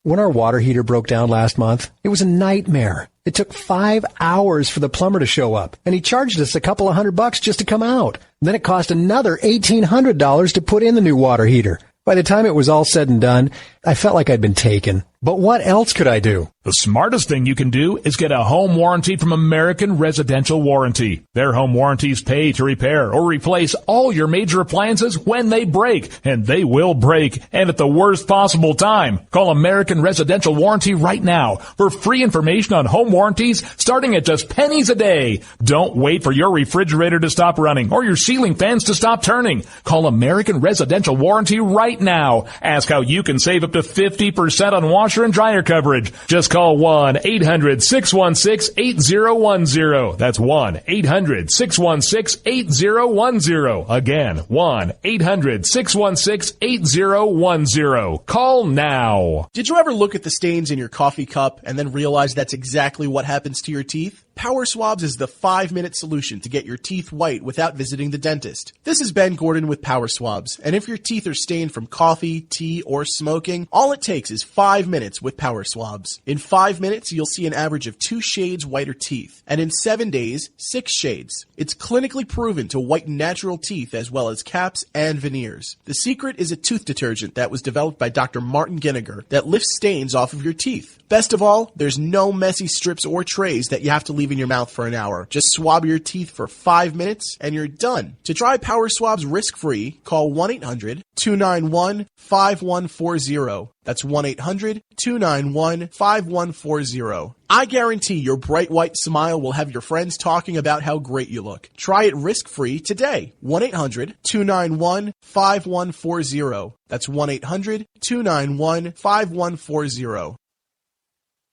When our water heater broke down last month, it was a nightmare. It took 5 hours for the plumber to show up, and he charged us a couple of $100 just to come out. Then it cost another $1,800 to put in the new water heater. By the time it was all said and done, I felt like I'd been taken. But what else could I do? The smartest thing you can do is get a home warranty from American Residential Warranty. Their home warranties pay to repair or replace all your major appliances when they break, and they will break, and at the worst possible time. Call American Residential Warranty right now for free information on home warranties starting at just pennies a day. Don't wait for your refrigerator to stop running or your ceiling fans to stop turning. Call American Residential Warranty right now. Ask how you can save up to 50% on washer and dryer coverage. Just call 1-800-616-8010. That's 1-800-616-8010. Again, 1-800-616-8010. Call now. Did you ever look at the stains in your coffee cup and then realize that's exactly what happens to your teeth? Power Swabs is the 5-minute solution to get your teeth white without visiting the dentist. This is Ben Gordon with Power Swabs, and if your teeth are stained from coffee, tea, or smoking, all it takes is 5 minutes with Power Swabs. In 5 minutes, you'll see an average of 2 shades whiter teeth, and in 7 days, 6 shades. It's clinically proven to whiten natural teeth as well as caps and veneers. The secret is a tooth detergent that was developed by Dr. Martin Ginniger that lifts stains off of your teeth. Best of all, there's no messy strips or trays that you have to leave in your mouth for an hour. Just swab your teeth for 5 minutes and you're done. To try Power Swabs risk-free, call 1-800-291-5140. That's 1-800-291-5140. I guarantee your bright white smile will have your friends talking about how great you look. Try it risk-free today. 1-800-291-5140. That's 1-800-291-5140.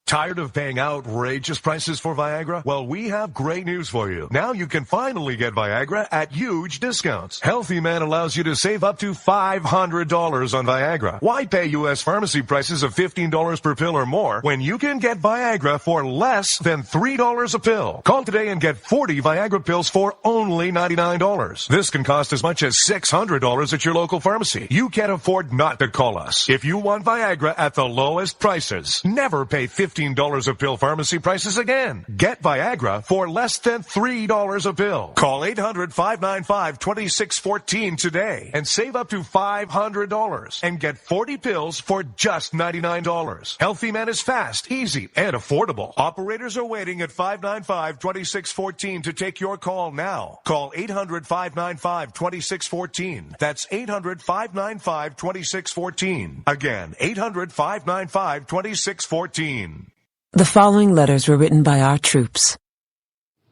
Tired of paying outrageous prices for Viagra? Well, we have great news for you. Now you can finally get Viagra at huge discounts. Healthy Man allows you to save up to $500 on Viagra. Why pay U.S. pharmacy prices of $15 per pill or more when you can get Viagra for less than $3 a pill? Call today and get 40 Viagra pills for only $99. This can cost as much as $600 at your local pharmacy. You can't afford not to call us. If you want Viagra at the lowest prices, never pay $15 a pill pharmacy prices again. Get Viagra for less than $3 a pill. Call 800-595-2614 today and save up to $500 and get 40 pills for just $99. Healthy Man is fast, easy, and affordable. Operators are waiting at 595-2614 to take your call now. Call 800-595-2614. That's 800-595-2614. Again, 800-595-2614. The following letters were written by our troops.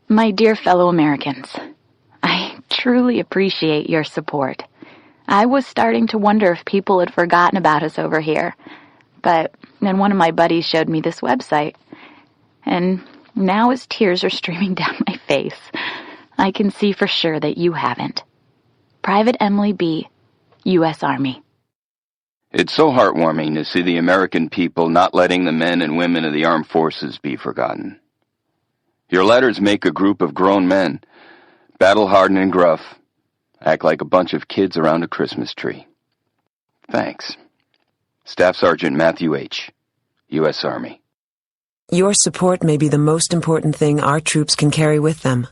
My dear fellow Americans, I truly appreciate your support. I was starting to wonder if people had forgotten about us over here, but then one of my buddies showed me this website, and now as tears are streaming down my face, I can see for sure that you haven't. Private Emily B., U.S. Army. It's so heartwarming to see the American people not letting the men and women of the armed forces be forgotten. Your letters make a group of grown men, battle-hardened and gruff, act like a bunch of kids around a Christmas tree. Thanks. Staff Sergeant Matthew H., U.S. Army. Your support may be the most important thing our troops can carry with them.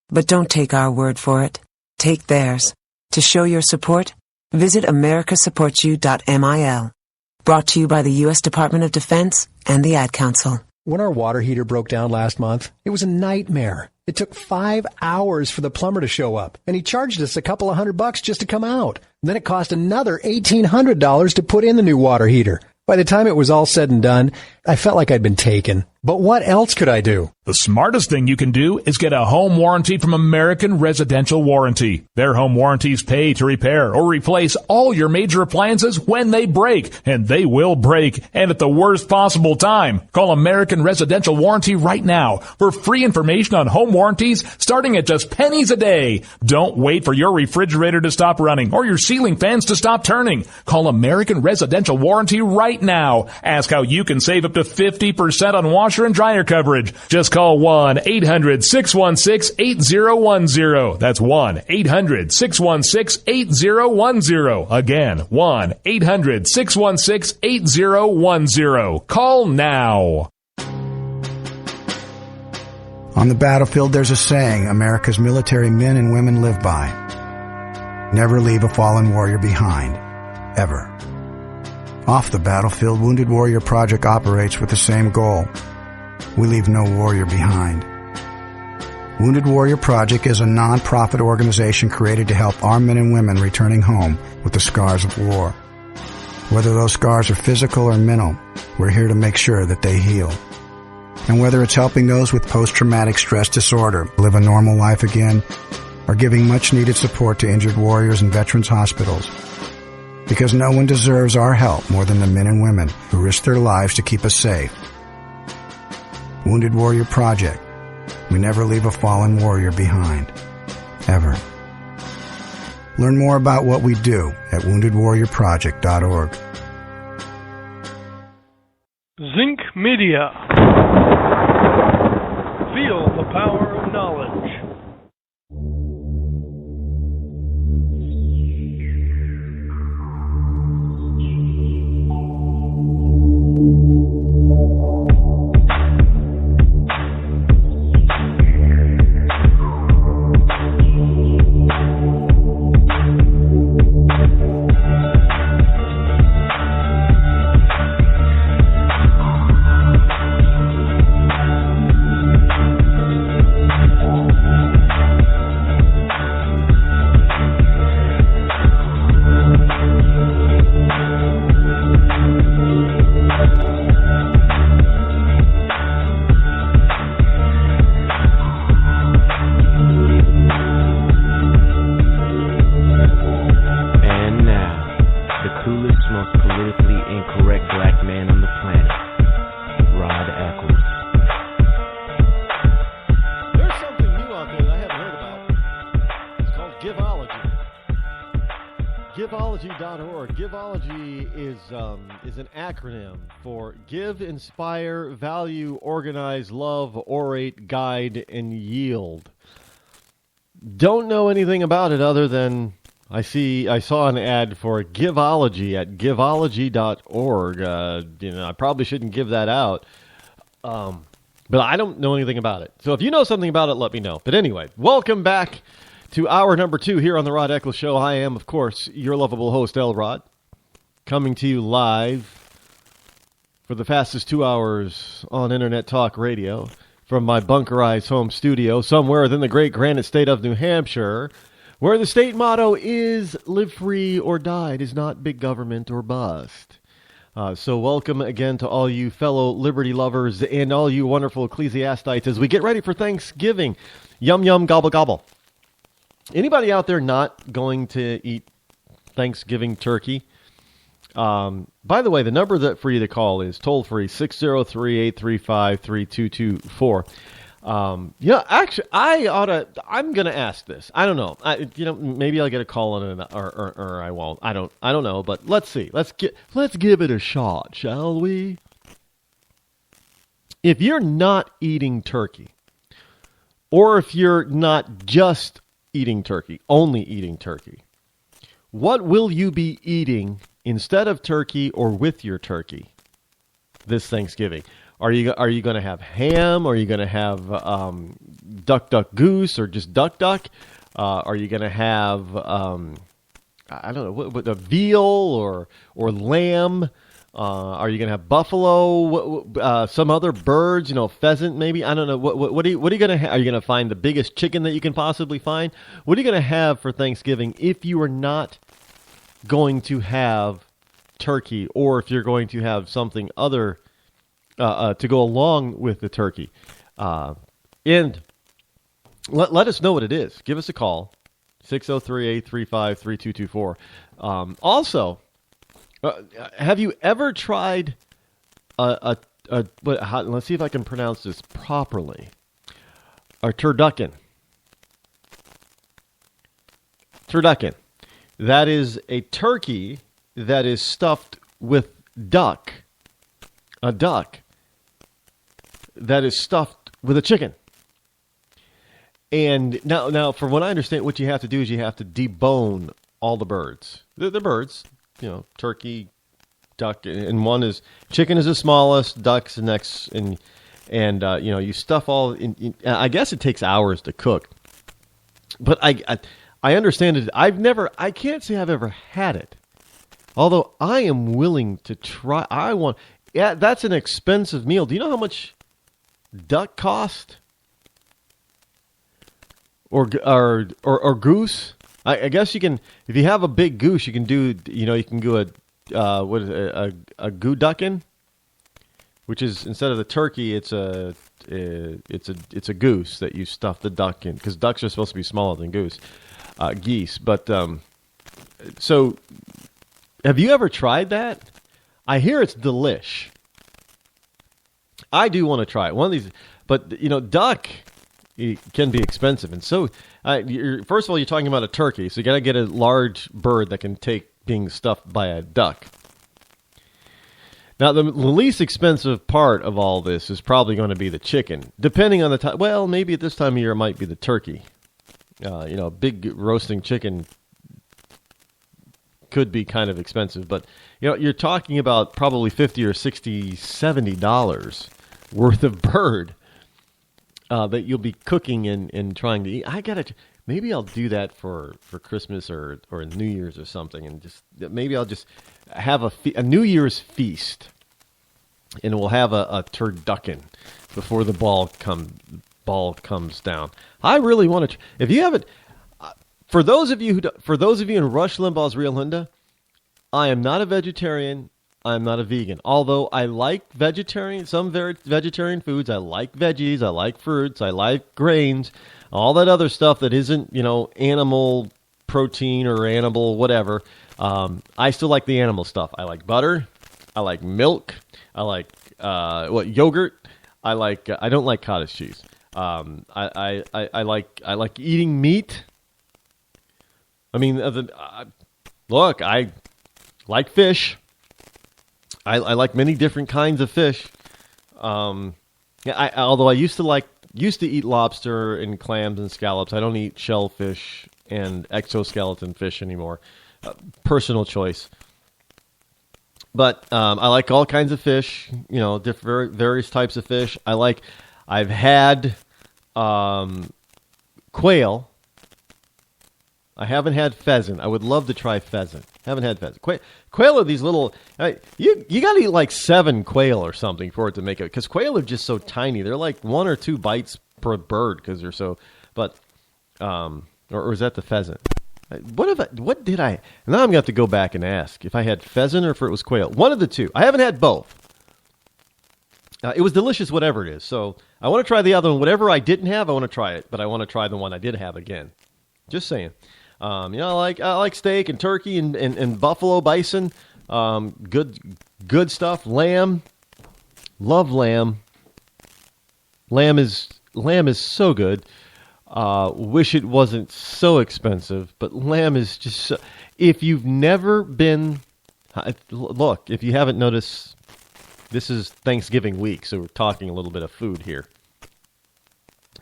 But don't take our word for it. Take theirs. To show your support, visit americasupportsyou.mil. Brought to you by the U.S. Department of Defense and the Ad Council. When our water heater broke down last month, it was a nightmare. It took 5 hours for the plumber to show up, and he charged us a couple of $100 just to come out. Then it cost another $1,800 to put in the new water heater. By the time it was all said and done, I felt like I'd been taken. But what else could I do? The smartest thing you can do is get a home warranty from American Residential Warranty. Their home warranties pay to repair or replace all your major appliances when they break, and they will break, and at the worst possible time. Call American Residential Warranty right now for free information on home warranties starting at just pennies a day. Don't wait for your refrigerator to stop running or your ceiling fans to stop turning. Call American Residential Warranty right now. Ask how you can save up to 50% on washer and dryer coverage. Just call 1-800-616-8010. That's 1-800-616-8010. Again, 1-800-616-8010. Call now. On the battlefield, there's a saying America's military men and women live by. Never leave a fallen warrior behind. Ever. Off the battlefield, Wounded Warrior Project operates with the same goal. We leave no warrior behind. Wounded Warrior Project is a non-profit organization created to help our men and women returning home with the scars of war. Whether those scars are physical or mental, we're here to make sure that they heal. And whether it's helping those with post-traumatic stress disorder live a normal life again, or giving much-needed support to injured warriors in veterans' hospitals. Because no one deserves our help more than the men and women who risk their lives to keep us safe. Wounded Warrior Project. We never leave a fallen warrior behind. Ever. Learn more about what we do at woundedwarriorproject.org. Zinc Media. Feel the power of knowledge. Is an acronym for Give, Inspire, Value, Organize, Love, Orate, Guide, and Yield. Don't know anything about it other than I saw an ad for Giveology at giveology.org. I probably shouldn't give that out. But I don't know anything about it. So if you know something about it, let me know. But anyway, welcome back to hour number 2 here on the Rod Eccles Show. I am, of course, your lovable host, L. Rod. Coming to you live for the fastest 2 hours on Internet Talk Radio from my bunkerized home studio somewhere within the great granite state of New Hampshire, where the state motto is live free or die. It is not big government or bust. So welcome again to all you fellow liberty lovers and all you wonderful ecclesiastites as we get ready for Thanksgiving. Yum, yum, gobble, gobble. Anybody out there not going to eat Thanksgiving turkey? By the way, the number for you to call is toll-free 603-835-3224. Actually, I'm going to ask this. I don't know. Maybe I'll get a call on it or I won't. I don't know, but let's see. Let's give it a shot, shall we? If you're not eating turkey, or if you're not just eating turkey, only eating turkey, what will you be eating instead of turkey or with your turkey this Thanksgiving? Are you going to have ham? Are you going to have duck goose or just duck? Are you going to have I don't know what a veal or lamb? Are you going to have buffalo? Some other birds? Pheasant maybe? I don't know. What are you going to have? Are you going to find the biggest chicken that you can possibly find? What are you going to have for Thanksgiving if you are not going to have turkey, or if you're going to have something other to go along with the turkey. And let us know what it is. Give us a call, 603-835-3224. Also, have you ever tried let's see if I can pronounce this properly, a turducken. Turducken. That is a turkey that is stuffed with duck. A duck that is stuffed with a chicken. And now, from what I understand, what you have to do is you have to debone all the birds. The birds, turkey, duck, and one is chicken is the smallest, duck's the next, and you stuff all. I guess it takes hours to cook, but I understand it. I can't say I've ever had it, although I am willing to try. That's an expensive meal. Do you know how much duck cost? Or goose? I guess you can, if you have a big goose, you can do a gooducken, which is, instead of the turkey, it's a goose that you stuff the duck in, because ducks are supposed to be smaller than geese. But so, have you ever tried that? I hear it's delish. I do want to try it. One of these, but duck, it can be expensive, and so first of all, you're talking about a turkey, so you got to get a large bird that can take being stuffed by a duck. Now, the least expensive part of all this is probably going to be the chicken, depending on the time. Well, maybe at this time of year it might be the turkey. Big roasting chicken could be kind of expensive, but you're talking about probably $50 or $60, $70 worth of bird. That you'll be cooking and trying to eat. Maybe I'll do that for Christmas or New Year's or something, and maybe I'll just have a New Year's feast, and we'll have a turducken before the ball comes down. I really want to. If you haven't, for those of you in Rush Limbaugh's Real Linda, I am not a vegetarian. I'm not a vegan, although I like some vegetarian foods. I like veggies, I like fruits, I like grains, all that other stuff that isn't, animal protein or animal whatever. I still like the animal stuff. I like butter, I like milk, I like yogurt. I don't like cottage cheese. I like eating meat. I mean, look, I like fish. I like many different kinds of fish. Although I used to eat lobster and clams and scallops. I don't eat shellfish and exoskeleton fish anymore. Personal choice. But I like all kinds of fish. Different various types of fish. I've had quail. I haven't had pheasant. I would love to try pheasant. Haven't had pheasant. Quail are these little. You got to eat like 7 quail or something for it to make it. Because quail are just so tiny. They're like 1 or 2 bites per bird because they're so. But or is that the pheasant? What did I? Now I'm gonna have to go back and ask if I had pheasant or if it was quail. One of the two. I haven't had both. It was delicious, whatever it is. So I want to try the other one. Whatever I didn't have, I want to try it. But I want to try the one I did have again. Just saying. I like steak and turkey and buffalo, bison. Good stuff. Lamb. Love lamb. Lamb is so good. Wish it wasn't so expensive, but lamb is just so, if you've never been, look, if you haven't noticed, this is Thanksgiving week, so we're talking a little bit of food here.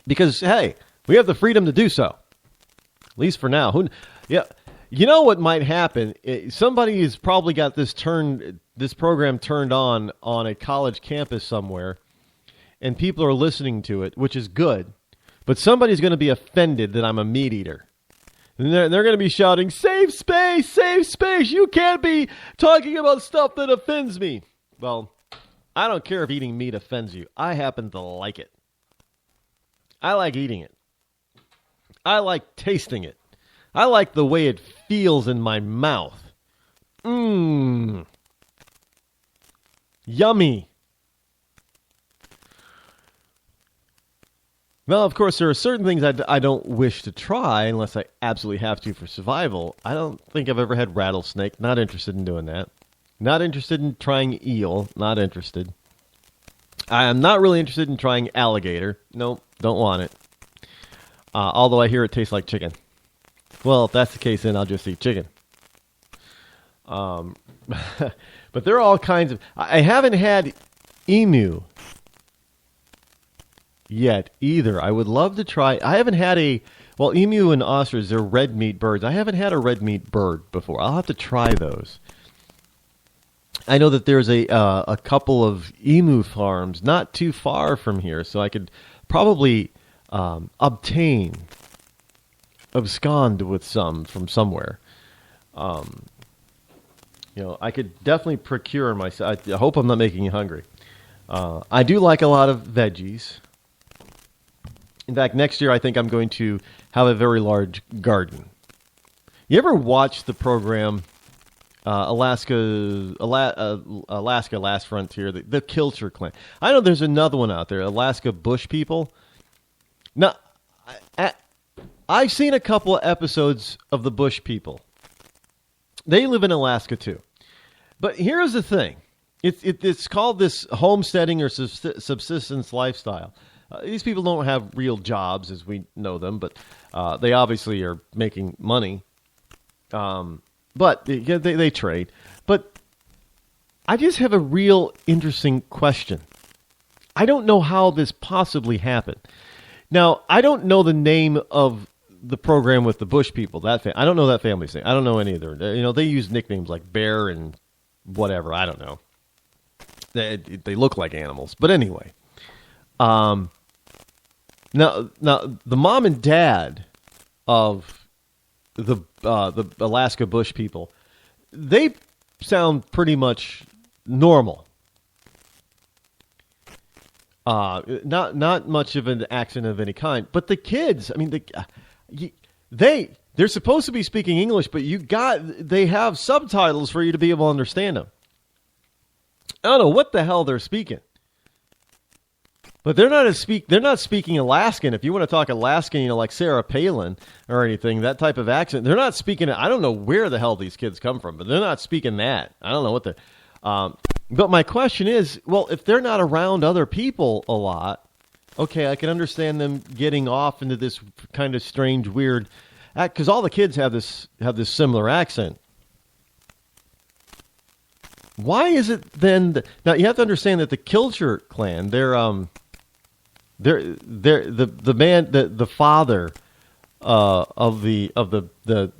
Because, hey, we have the freedom to do so. At least for now. You know what might happen? Somebody has probably got this program turned on a college campus somewhere, and people are listening to it, which is good. But somebody's going to be offended that I'm a meat eater. And they're going to be shouting, "Save space, save space. You can't be talking about stuff that offends me." Well, I don't care if eating meat offends you. I happen to like it. I like eating it. I like tasting it. I like the way it feels in my mouth. Yummy. Well, of course, there are certain things I don't wish to try unless I absolutely have to for survival. I don't think I've ever had rattlesnake. Not interested in doing that. Not interested in trying eel. Not interested. I am not really interested in trying alligator. Nope, don't want it. Although I hear it tastes like chicken. Well, if that's the case, then I'll just eat chicken. But there are all kinds of... I haven't had emu yet either. I would love to try... I haven't had a... Well, emu and ostrich, they're red meat birds. I haven't had a red meat bird before. I'll have to try those. I know that there's a couple of emu farms not too far from here, so I could probably abscond with some from somewhere. I could definitely procure myself. I hope I'm not making you hungry. I do like a lot of veggies. In fact, next year I think I'm going to have a very large garden. You ever watch the program Alaska Last Frontier, the Kilcher Clan? I know there's another one out there, Alaska Bush People. Now, I've seen a couple of episodes of the Bush People. They live in Alaska too. But here's the thing. It's called this homesteading or subsistence lifestyle. These people don't have real jobs as we know them, but they obviously are making money. But they trade. But I just have a real interesting question. I don't know how this possibly happened. Now, I don't know the name of the program with the Bush People. I don't know that family's name. I don't know any of their... they use nicknames like Bear and whatever. I don't know. They look like animals. But anyway. Now, the mom and dad of the Alaska Bush People, they sound pretty much normal. Not much of an accent of any kind. But the kids, I mean, they're supposed to be speaking English, but they have subtitles for you to be able to understand them. I don't know what the hell they're speaking. But they're not speaking Alaskan. If you want to talk Alaskan, like Sarah Palin or anything, that type of accent, they're not speaking it. I don't know where the hell these kids come from, but they're not speaking that. I don't know what they're... but my question is, well, if they're not around other people a lot, okay, I can understand them getting off into this kind of strange, weird... Because all the kids have this similar accent. Why is it then... Now, you have to understand that the Kilcher clan, they're the father of the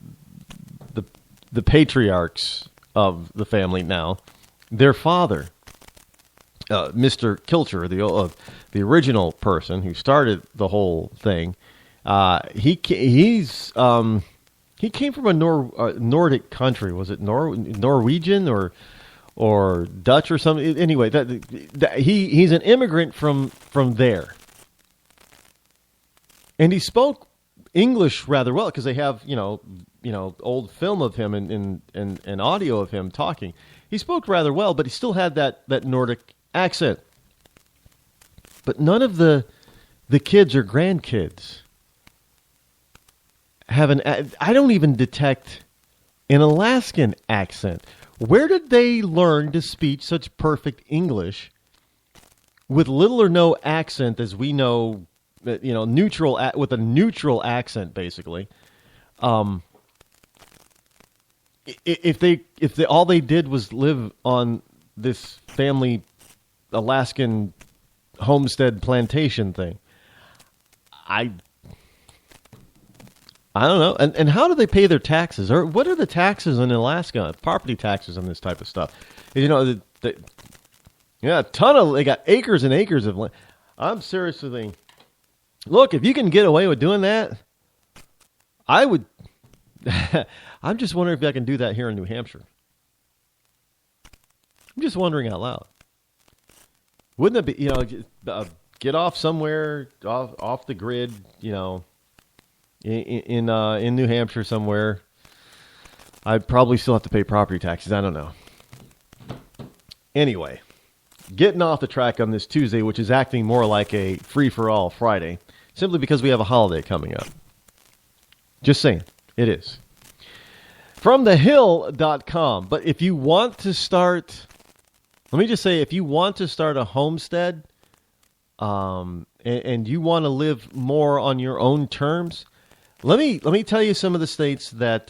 patriarchs of the family now. Their father, Mr. Kilcher, the original person who started the whole thing, he came from a Nordic country. Was it Norwegian or Dutch or something? Anyway, he's an immigrant from there. And he spoke English rather well because they have, old film of him and audio of him talking. He spoke rather well, but he still had that Nordic accent. But none of the kids or grandkids have I don't even detect an Alaskan accent. Where did they learn to speak such perfect English with little or no accent, as we know, neutral with a neutral accent, basically? If all they did was live on this family Alaskan homestead plantation thing, I don't know. And how do they pay their taxes? Or what are the taxes in Alaska? Property taxes and this type of stuff. They got acres and acres of land. I'm seriously thinking, look, if you can get away with doing that, I would. I'm just wondering if I can do that here in New Hampshire. I'm just wondering out loud. Wouldn't it be, get off somewhere, off the grid, in New Hampshire somewhere. I'd probably still have to pay property taxes. I don't know. Anyway, getting off the track on this Tuesday, which is acting more like a free-for-all Friday. simply because we have a holiday coming up. Just saying, it is. From thehill.com. But if you want to start, let me just say, if you want to start a homestead, and you want to live more on your own terms, let me tell you some of the states that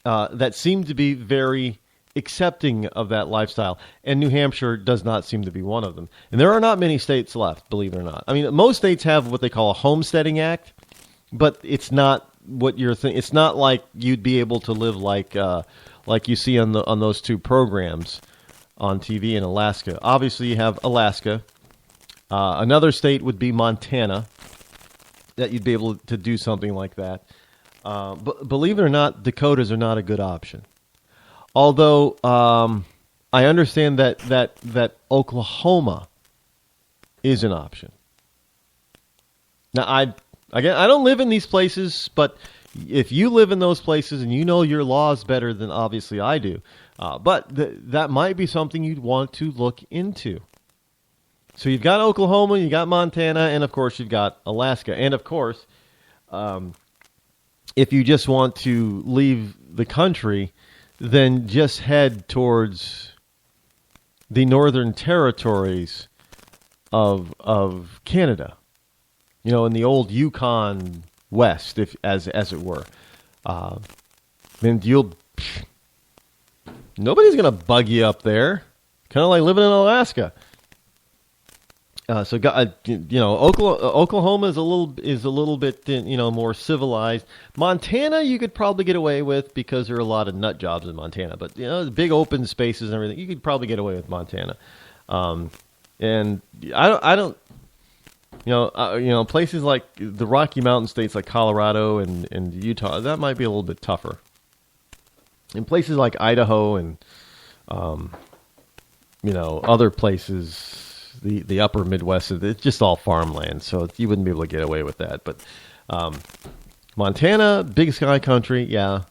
that seem to be very accepting of that lifestyle, and New Hampshire does not seem to be one of them. And there are not many states left, believe it or not. I mean, most states have what they call a homesteading act, but it's not what you're thinking. It's not like you'd be able to live like you see on those two programs on TV in Alaska. Obviously, you have Alaska. Another state would be Montana, that you'd be able to do something like that. But believe it or not, Dakotas are not a good option. Although I understand that Oklahoma is an option. Now, I don't live in these places, but if you live in those places and you know your laws better than obviously I do, but that might be something you'd want to look into. So you've got Oklahoma, you got Montana, and of course you've got Alaska. And of course, if you just want to leave the country, then just head towards the northern territories of Canada. You know, in the old Yukon West, as it were. And nobody's going to bug you up there. Kind of like living in Alaska. Oklahoma is a little bit more civilized. Montana, you could probably get away with because there are a lot of nut jobs in Montana. But the big open spaces and everything, you could probably get away with Montana. And I don't. Places like the Rocky Mountain states, like Colorado and Utah, that might be a little bit tougher. In places like Idaho and other places. The upper Midwest, it's just all farmland, so you wouldn't be able to get away with that. But Montana, Big Sky Country, yeah.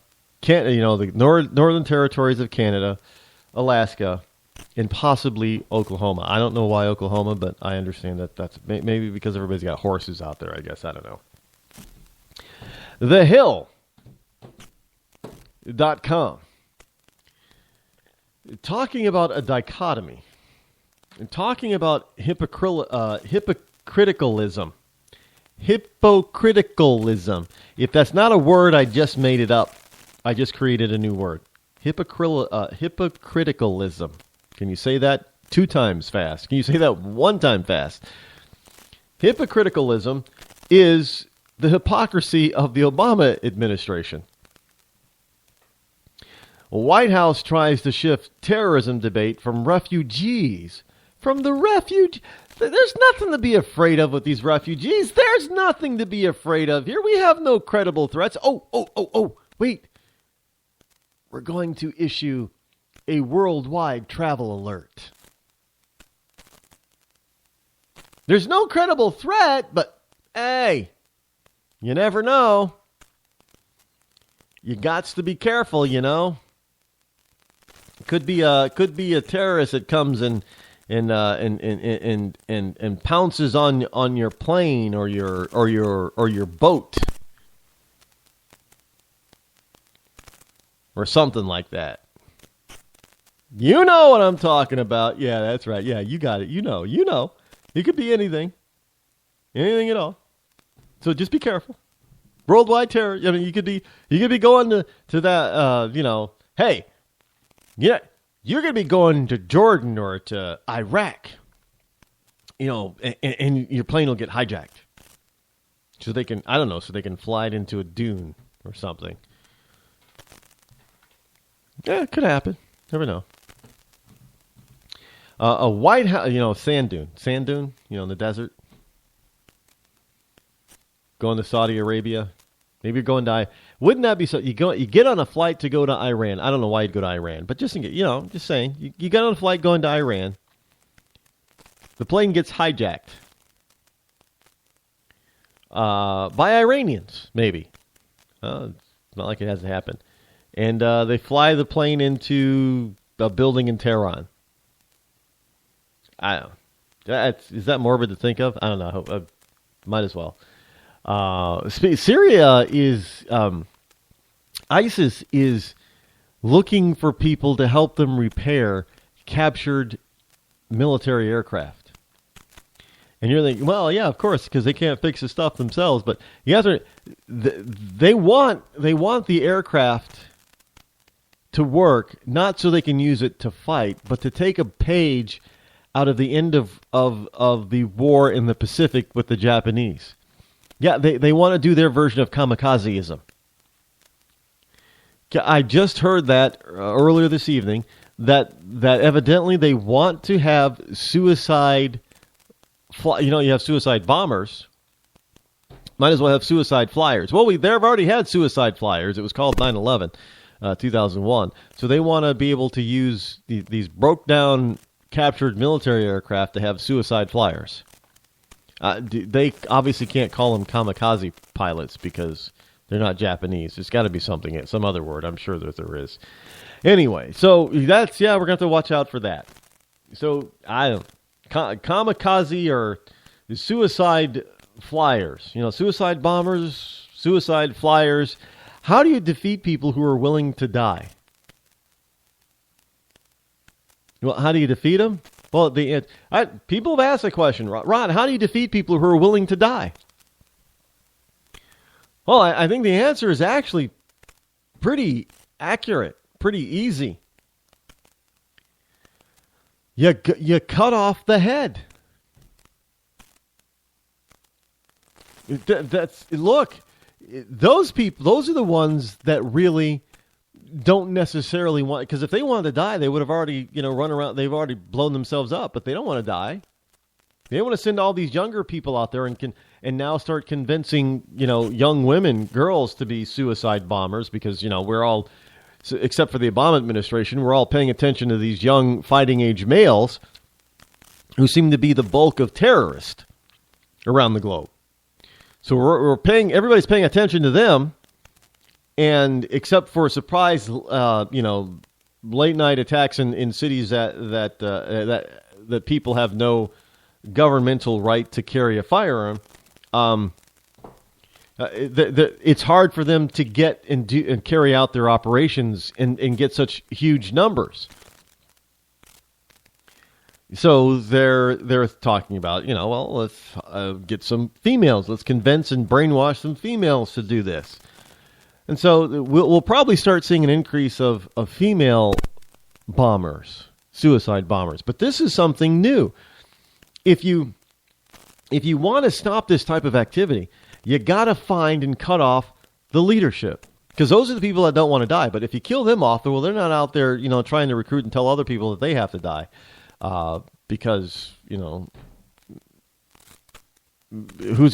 The northern territories of Canada, Alaska, and possibly Oklahoma. I don't know why Oklahoma, but I understand that's maybe because everybody's got horses out there, I guess. I don't know. TheHill.com. Talking about a dichotomy. And talking about hypocriticalism. Hypocriticalism. If that's not a word, I just made it up. I just created a new word. Hypocriticalism. Can you say that 2 times fast? Can you say that 1 time fast? Hypocriticalism is the hypocrisy of the Obama administration. White House tries to shift terrorism debate from refugees. From the refugee, there's nothing to be afraid of with these refugees. There's nothing to be afraid of here. We have no credible threats. Wait. We're going to issue a worldwide travel alert. There's no credible threat, but hey, you never know. You gots to be careful, Could be a terrorist that comes and pounces on your plane or your boat or something like that. You know what I'm talking about. Yeah, that's right. Yeah, you got it. You know. It could be anything at all. So just be careful. Worldwide terror. I mean, you could be going to that. Hey, yeah. You're going to be going to Jordan or to Iraq, and your plane will get hijacked. So they can, so they can fly it into a dune or something. Yeah, it could happen. Never know. A White House, sand dune, in the desert. Going to Saudi Arabia. Maybe you're going to. Wouldn't that be so? You get on a flight to go to Iran. I don't know why you'd go to Iran, but just just saying, you get on a flight going to Iran. The plane gets hijacked by Iranians, maybe. It's not like it hasn't happened, and they fly the plane into a building in Tehran. I don't know. Is that morbid to think of? I don't know. Might as well. Syria is ISIS is looking for people to help them repair captured military aircraft. And you're thinking, well, yeah, of course, because they can't fix the stuff themselves. But you guys are, they want the aircraft to work, not so they can use it to fight, but to take a page out of the end of the war in the Pacific with the Japanese. Yeah, they want to do their version of kamikazeism. I just heard that earlier this evening, that evidently they want to have suicide, you have suicide bombers. Might as well have suicide flyers. Well, they've already had suicide flyers. It was called 9/11, 2001. So they want to be able to use these broke down, captured military aircraft to have suicide flyers. They obviously can't call them kamikaze pilots because they're not Japanese. There's got to be some other word. I'm sure that there is. Anyway, so we're going to have to watch out for that. So kamikaze or suicide flyers, suicide bombers, suicide flyers. How do you defeat people who are willing to die? Well, how do you defeat them? Well, people have asked the question, Rod, how do you defeat people who are willing to die? Well, I think the answer is actually pretty accurate, pretty easy. You cut off the head. Look, those people, those are the ones that really don't necessarily want, because if they wanted to die, they would have already, run around. They've already blown themselves up, but they don't want to die. They want to send all these younger people out there and now start convincing, young women, girls to be suicide bombers because, we're all, except for the Obama administration, we're all paying attention to these young fighting age males who seem to be the bulk of terrorists around the globe. So everybody's paying attention to them. And except for surprise, late night attacks in cities that people have no governmental right to carry a firearm, it's hard for them to get and carry out their operations and get such huge numbers. So they're talking about, let's get some females. Let's convince and brainwash some females to do this. And so we'll probably start seeing an increase of female bombers, suicide bombers. But this is something new. If you want to stop this type of activity, you got to find and cut off the leadership. Because those are the people that don't want to die. But if you kill them off, well, they're not out there, trying to recruit and tell other people that they have to die. Because, who's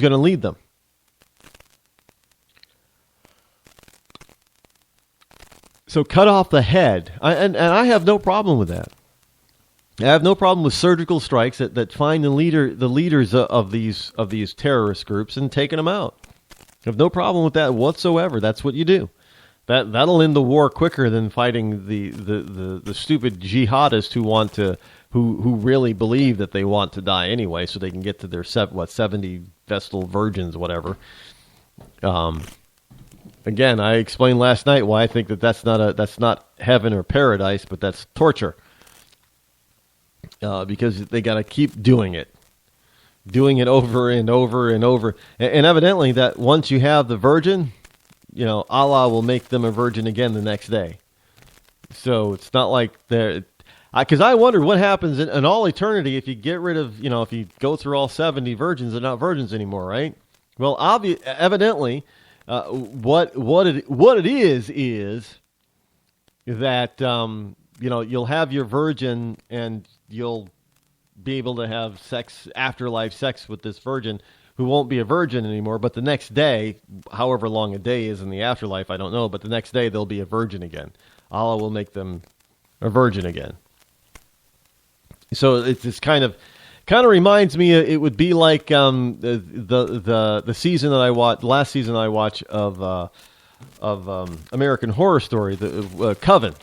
going to lead them? So cut off the head, and I have no problem with that. I have no problem with surgical strikes that find the leaders of these terrorist groups and taking them out. I have no problem with that whatsoever. That's what you do. That'll end the war quicker than fighting the stupid jihadists who really believe that they want to die anyway, so they can get to their 70 Vestal virgins, whatever. Again, I explained last night why I think that's not heaven or paradise, but that's torture. Because they got to keep doing it over and over and over. And evidently that once you have the virgin, Allah will make them a virgin again the next day. So it's not like they're, because I wondered what happens in all eternity if you get rid of, if you go through all 70 virgins, they're not virgins anymore, right? Well, evidently, what it is that you'll have your virgin and you'll be able to have afterlife sex with this virgin who won't be a virgin anymore, but the next day, however long a day is in the afterlife, I don't know, but the next day they'll be a virgin again. Allah will make them a virgin again. So it's kind of reminds me, it would be like the season that I watched, last season I watched of American Horror Story, the Coven.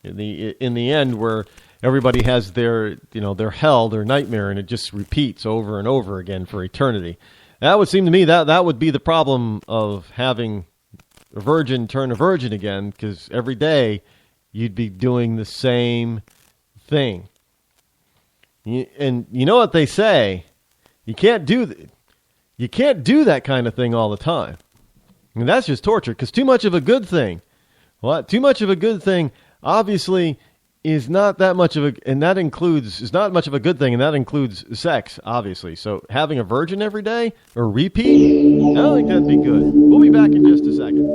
In the end, where everybody has their hell, their nightmare, and it just repeats over and over again for eternity. That would seem to me that would be the problem of having a virgin turn a virgin again, because every day you'd be doing the same thing. And you know what they say? You can't do that kind of thing all the time. And that's just torture, because too much of a good thing. Too much of a good thing obviously is not that much of is not much of a good thing, and that includes sex, obviously. So having a virgin every day or repeat, I don't think that'd be good. We'll be back in just a second.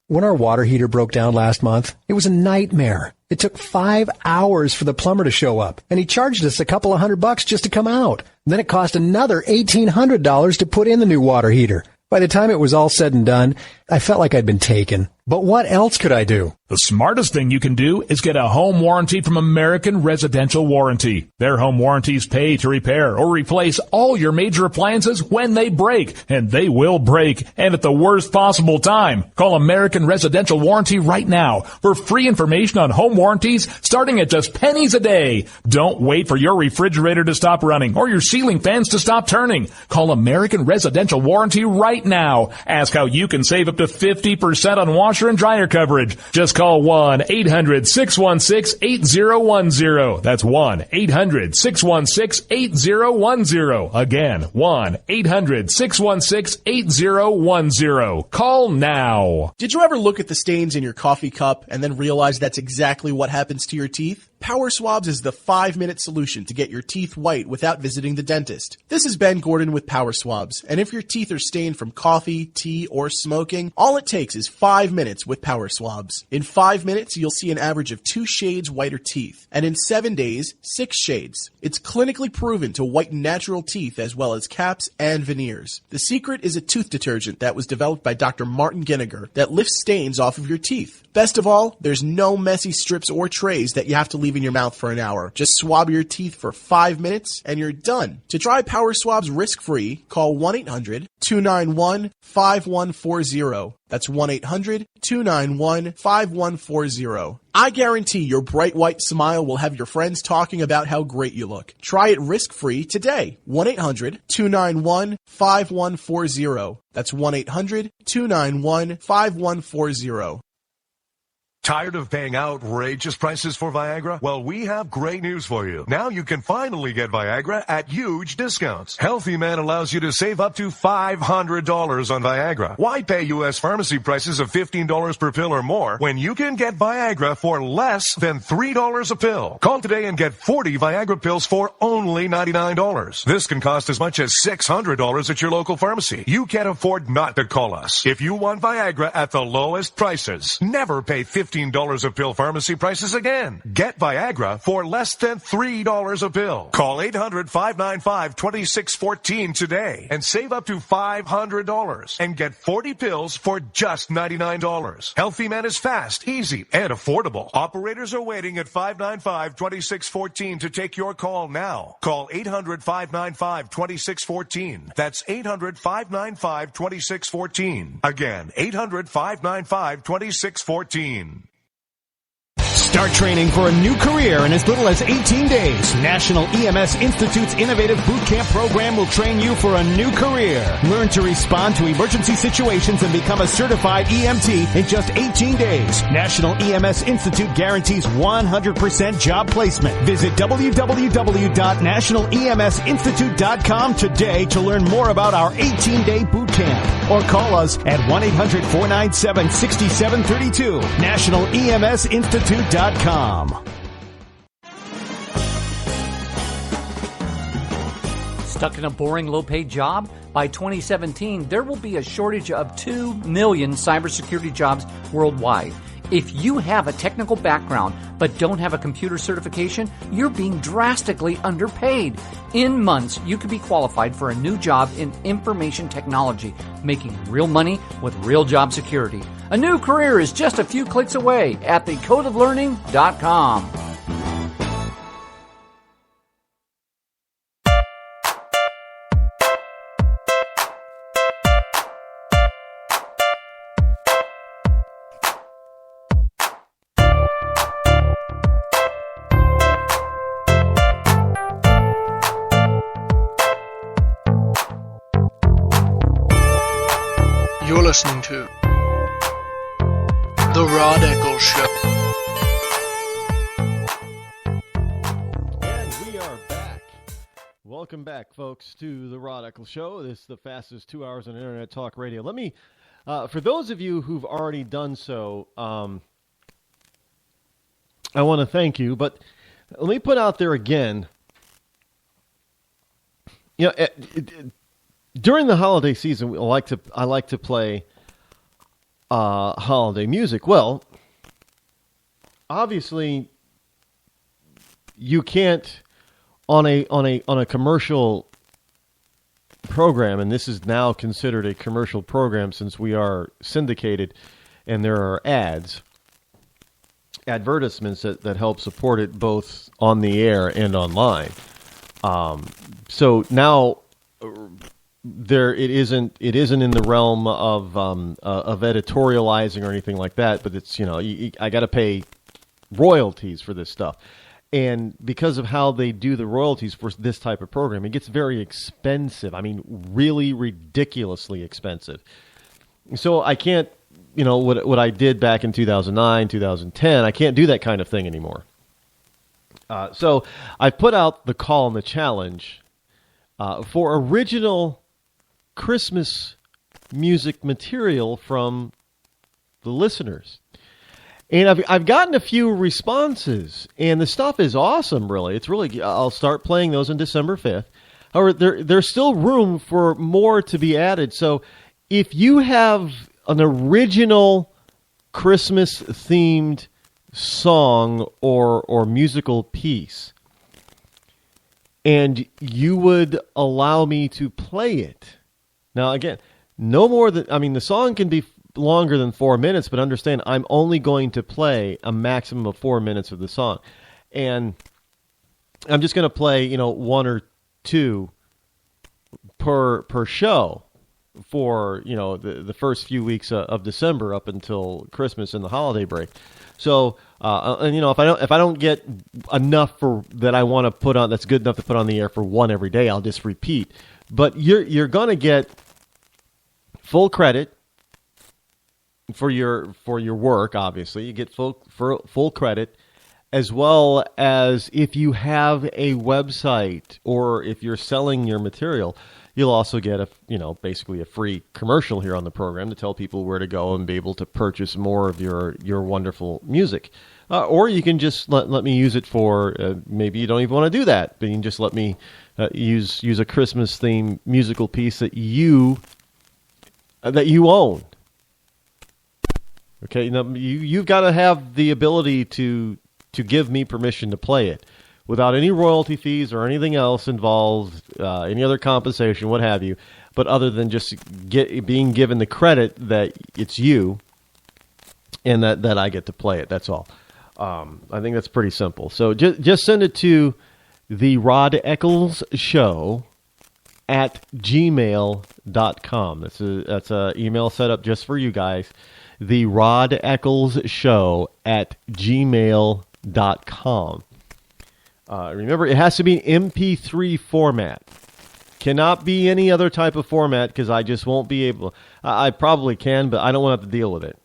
When our water heater broke down last month, it was a nightmare. It took 5 hours for the plumber to show up, and he charged us a couple of $100 just to come out. And then it cost another $1,800 to put in the new water heater. By the time it was all said and done, I felt like I'd been taken. But what else could I do? The smartest thing you can do is get a home warranty from American Residential Warranty. Their home warranties pay to repair or replace all your major appliances when they break, and they will break, and at the worst possible time. Call American Residential Warranty right now for free information on home warranties starting at just pennies a day. Don't wait for your refrigerator to stop running or your ceiling fans to stop turning. Call American Residential Warranty right now. Ask how you can save up to 50% on washer and dryer coverage. Just call 1-800-616-8010. That's 1-800-616-8010. Again, 1-800-616-8010. Call now. Did you ever look at the stains in your coffee cup and then realize that's exactly what happens to your teeth? Power Swabs is the 5-minute solution to get your teeth white without visiting the dentist. This is Ben Gordon with Power Swabs, and if your teeth are stained from coffee, tea, or smoking, all it takes is 5 minutes with Power Swabs. In 5 minutes, you'll see an average of 2 shades whiter teeth, and in 7 days, 6 shades. It's clinically proven to whiten natural teeth as well as caps and veneers. The secret is a tooth detergent that was developed by Dr. Martin Ginniger that lifts stains off of your teeth. Best of all, there's no messy strips or trays that you have to leave in your mouth for an hour. Just swab your teeth for 5 minutes and you're done. To try Power Swabs risk-free, call 1-800-291-5140. That's 1-800-291-5140. I guarantee your bright white smile will have your friends talking about how great you look. Try it risk-free today. 1-800-291-5140. That's 1-800-291-5140. Tired of paying outrageous prices for Viagra? Well, we have great news for you. Now you can finally get Viagra at huge discounts. Healthy Man allows you to save up to $500 on Viagra. Why pay U.S. pharmacy prices of $15 per pill or more when you can get Viagra for less than $3 a pill? Call today and get 40 Viagra pills for only $99. This can cost as much as $600 at your local pharmacy. You can't afford not to call us. If you want Viagra at the lowest prices, never pay $15 a pill pharmacy prices again. Get Viagra for less than $3 a pill. Call 800-595-2614 today and save up to $500 and get 40 pills for just $99. Healthy Man is fast, easy, and affordable. Operators are waiting at 595-2614 to take your call now. Call 800-595-2614. That's 800-595-2614. Again, 800-595-2614. Start training for a new career in as little as 18 days. National EMS Institute's innovative boot camp program will train you for a new career. Learn to respond to emergency situations and become a certified EMT in just 18 days. National EMS Institute guarantees 100% job placement. Visit www.nationaleMSinstitute.com today to learn more about our 18-day boot camp. Or call us at 1-800-497-6732. NationalEMSinstitute.com. Stuck in a boring, low-paid job? By 2017, there will be a shortage of 2 million cybersecurity jobs worldwide. If you have a technical background but don't have a computer certification, you're being drastically underpaid. In months, you could be qualified for a new job in information technology, making real money with real job security. A new career is just a few clicks away at thecodeoflearning.com. listening to The Rod Eccles Show. And we are back. Welcome back, folks, to The Rod Eccles Show. This is the fastest 2 hours on Internet Talk Radio. Let me, for those of you who've already done so, I want to thank you, but let me put out there again, during the holiday season, I like to play holiday music. Well, obviously, you can't on a commercial program, and this is now considered a commercial program since we are syndicated, and there are advertisements that help support it both on the air and online. So now it isn't in the realm of editorializing or anything like that, but it's I got to pay royalties for this stuff, and because of how they do the royalties for this type of program, it gets very expensive. I mean, really ridiculously expensive. So I can't, what I did back in 2009, 2010, I can't do that kind of thing anymore. So I put out the call and the challenge for original Christmas music material from the listeners. And I've gotten a few responses, and the stuff is awesome, really. It's really, I'll start playing those on December 5th. However, there's still room for more to be added. So if you have an original Christmas-themed song or musical piece, and you would allow me to play it. Now, again, no more than, the song can be longer than 4 minutes, but understand I'm only going to play a maximum of 4 minutes of the song. And I'm just going to play, one or two per show for, the first few weeks of December up until Christmas and the holiday break. So, if I don't get enough for that I want to put on, that's good enough to put on the air for one every day, I'll just repeat. But you're going to get full credit for your work. Obviously, you get full credit, as well as if you have a website or if you're selling your material, you'll also get basically a free commercial here on the program to tell people where to go and be able to purchase more of your wonderful music. Or you can just let me use it for, maybe you don't even want to do that, but you can just let me use a Christmas-themed musical piece that you own. Okay, you've got to have the ability to give me permission to play it without any royalty fees or anything else involved, any other compensation, what have you, but other than just being given the credit that it's you and that I get to play it. That's all. I think that's pretty simple. So just send it to the Rod Eccles Show at gmail.com. That's a email set up just for you guys. The Rod Eccles Show at gmail.com. Remember, it has to be an MP3 format. Cannot be any other type of format because I just won't be able. I probably can, but I don't want to have to deal with it.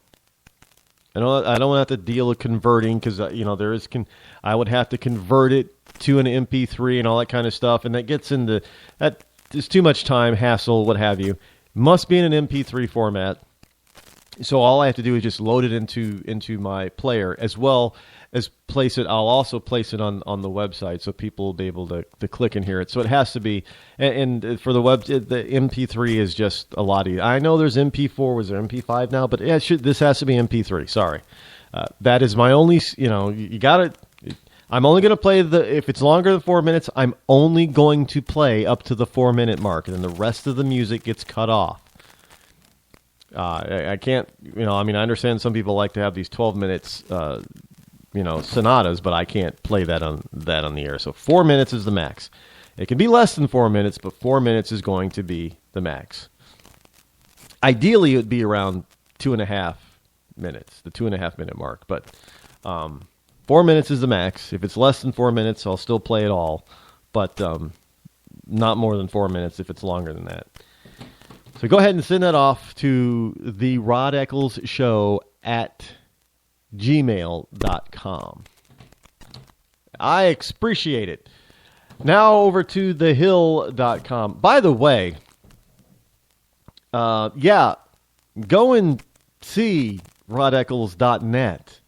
I don't want to have to deal with converting because I would have to convert it to an MP3 and all that kind of stuff, and that gets into that. It's too much time, hassle, what have you. Must be in an MP3 format. So all I have to do is just load it into my player, as well as place it. I'll also place it on the website so people will be able to click and hear it. So it has to be, and for the web, the MP3 is just a lot easier. I know there's MP4, was there MP5 now? But this has to be MP3, sorry. That is my only, you got it. I'm only going to play if it's longer than 4 minutes, I'm only going to play up to the 4 minute mark, and then the rest of the music gets cut off. I can't, I understand some people like to have these 12 minutes, sonatas, but I can't play that on the air. So 4 minutes is the max. It can be less than 4 minutes, but 4 minutes is going to be the max. Ideally, it would be around 2.5 minutes, the 2.5 minute mark. But 4 minutes is the max. If it's less than 4 minutes, I'll still play it all, but not more than 4 minutes if it's longer than that. So go ahead and send that off to the Rod Eccles Show at gmail.com. I appreciate it. Now over to thehill.com. By the way, go and see rodeccles.net.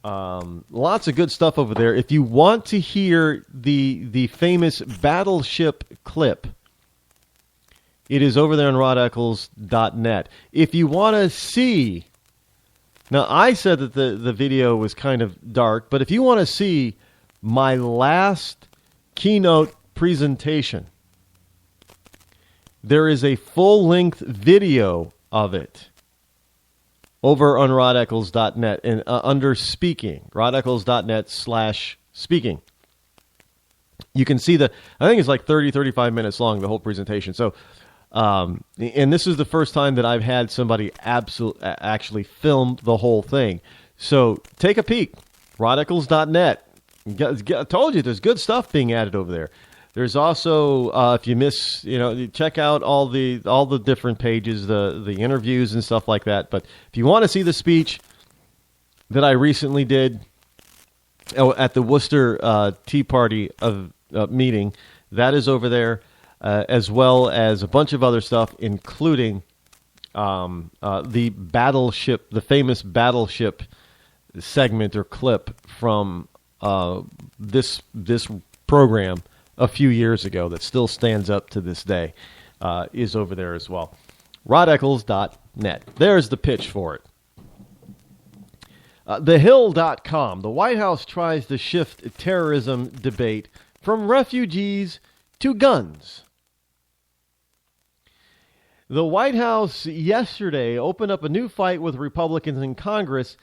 Lots of good stuff over there. If you want to hear the famous battleship clip, it is over there on rodeccles.net. If you want to see, now I said that the video was kind of dark, but if you want to see my last keynote presentation, there is a full-length video of it over on rodeccles.net and under speaking, rodeccles.net/speaking. You can see I think it's like 35 minutes long, the whole presentation. So, and this is the first time that I've had somebody actually film the whole thing. So take a peek, rodeccles.net. I told you there's good stuff being added over there. There's also, if you miss, check out all the different pages, the interviews and stuff like that. But if you want to see the speech that I recently did at the Worcester Tea Party meeting, that is over there, as well as a bunch of other stuff, including the famous battleship segment or clip from this program a few years ago that still stands up to this day, is over there as well. rodeccles.net. There's the pitch for it. TheHill.com. The White House tries to shift terrorism debate from refugees to guns. The White House yesterday opened up a new fight with Republicans in Congress,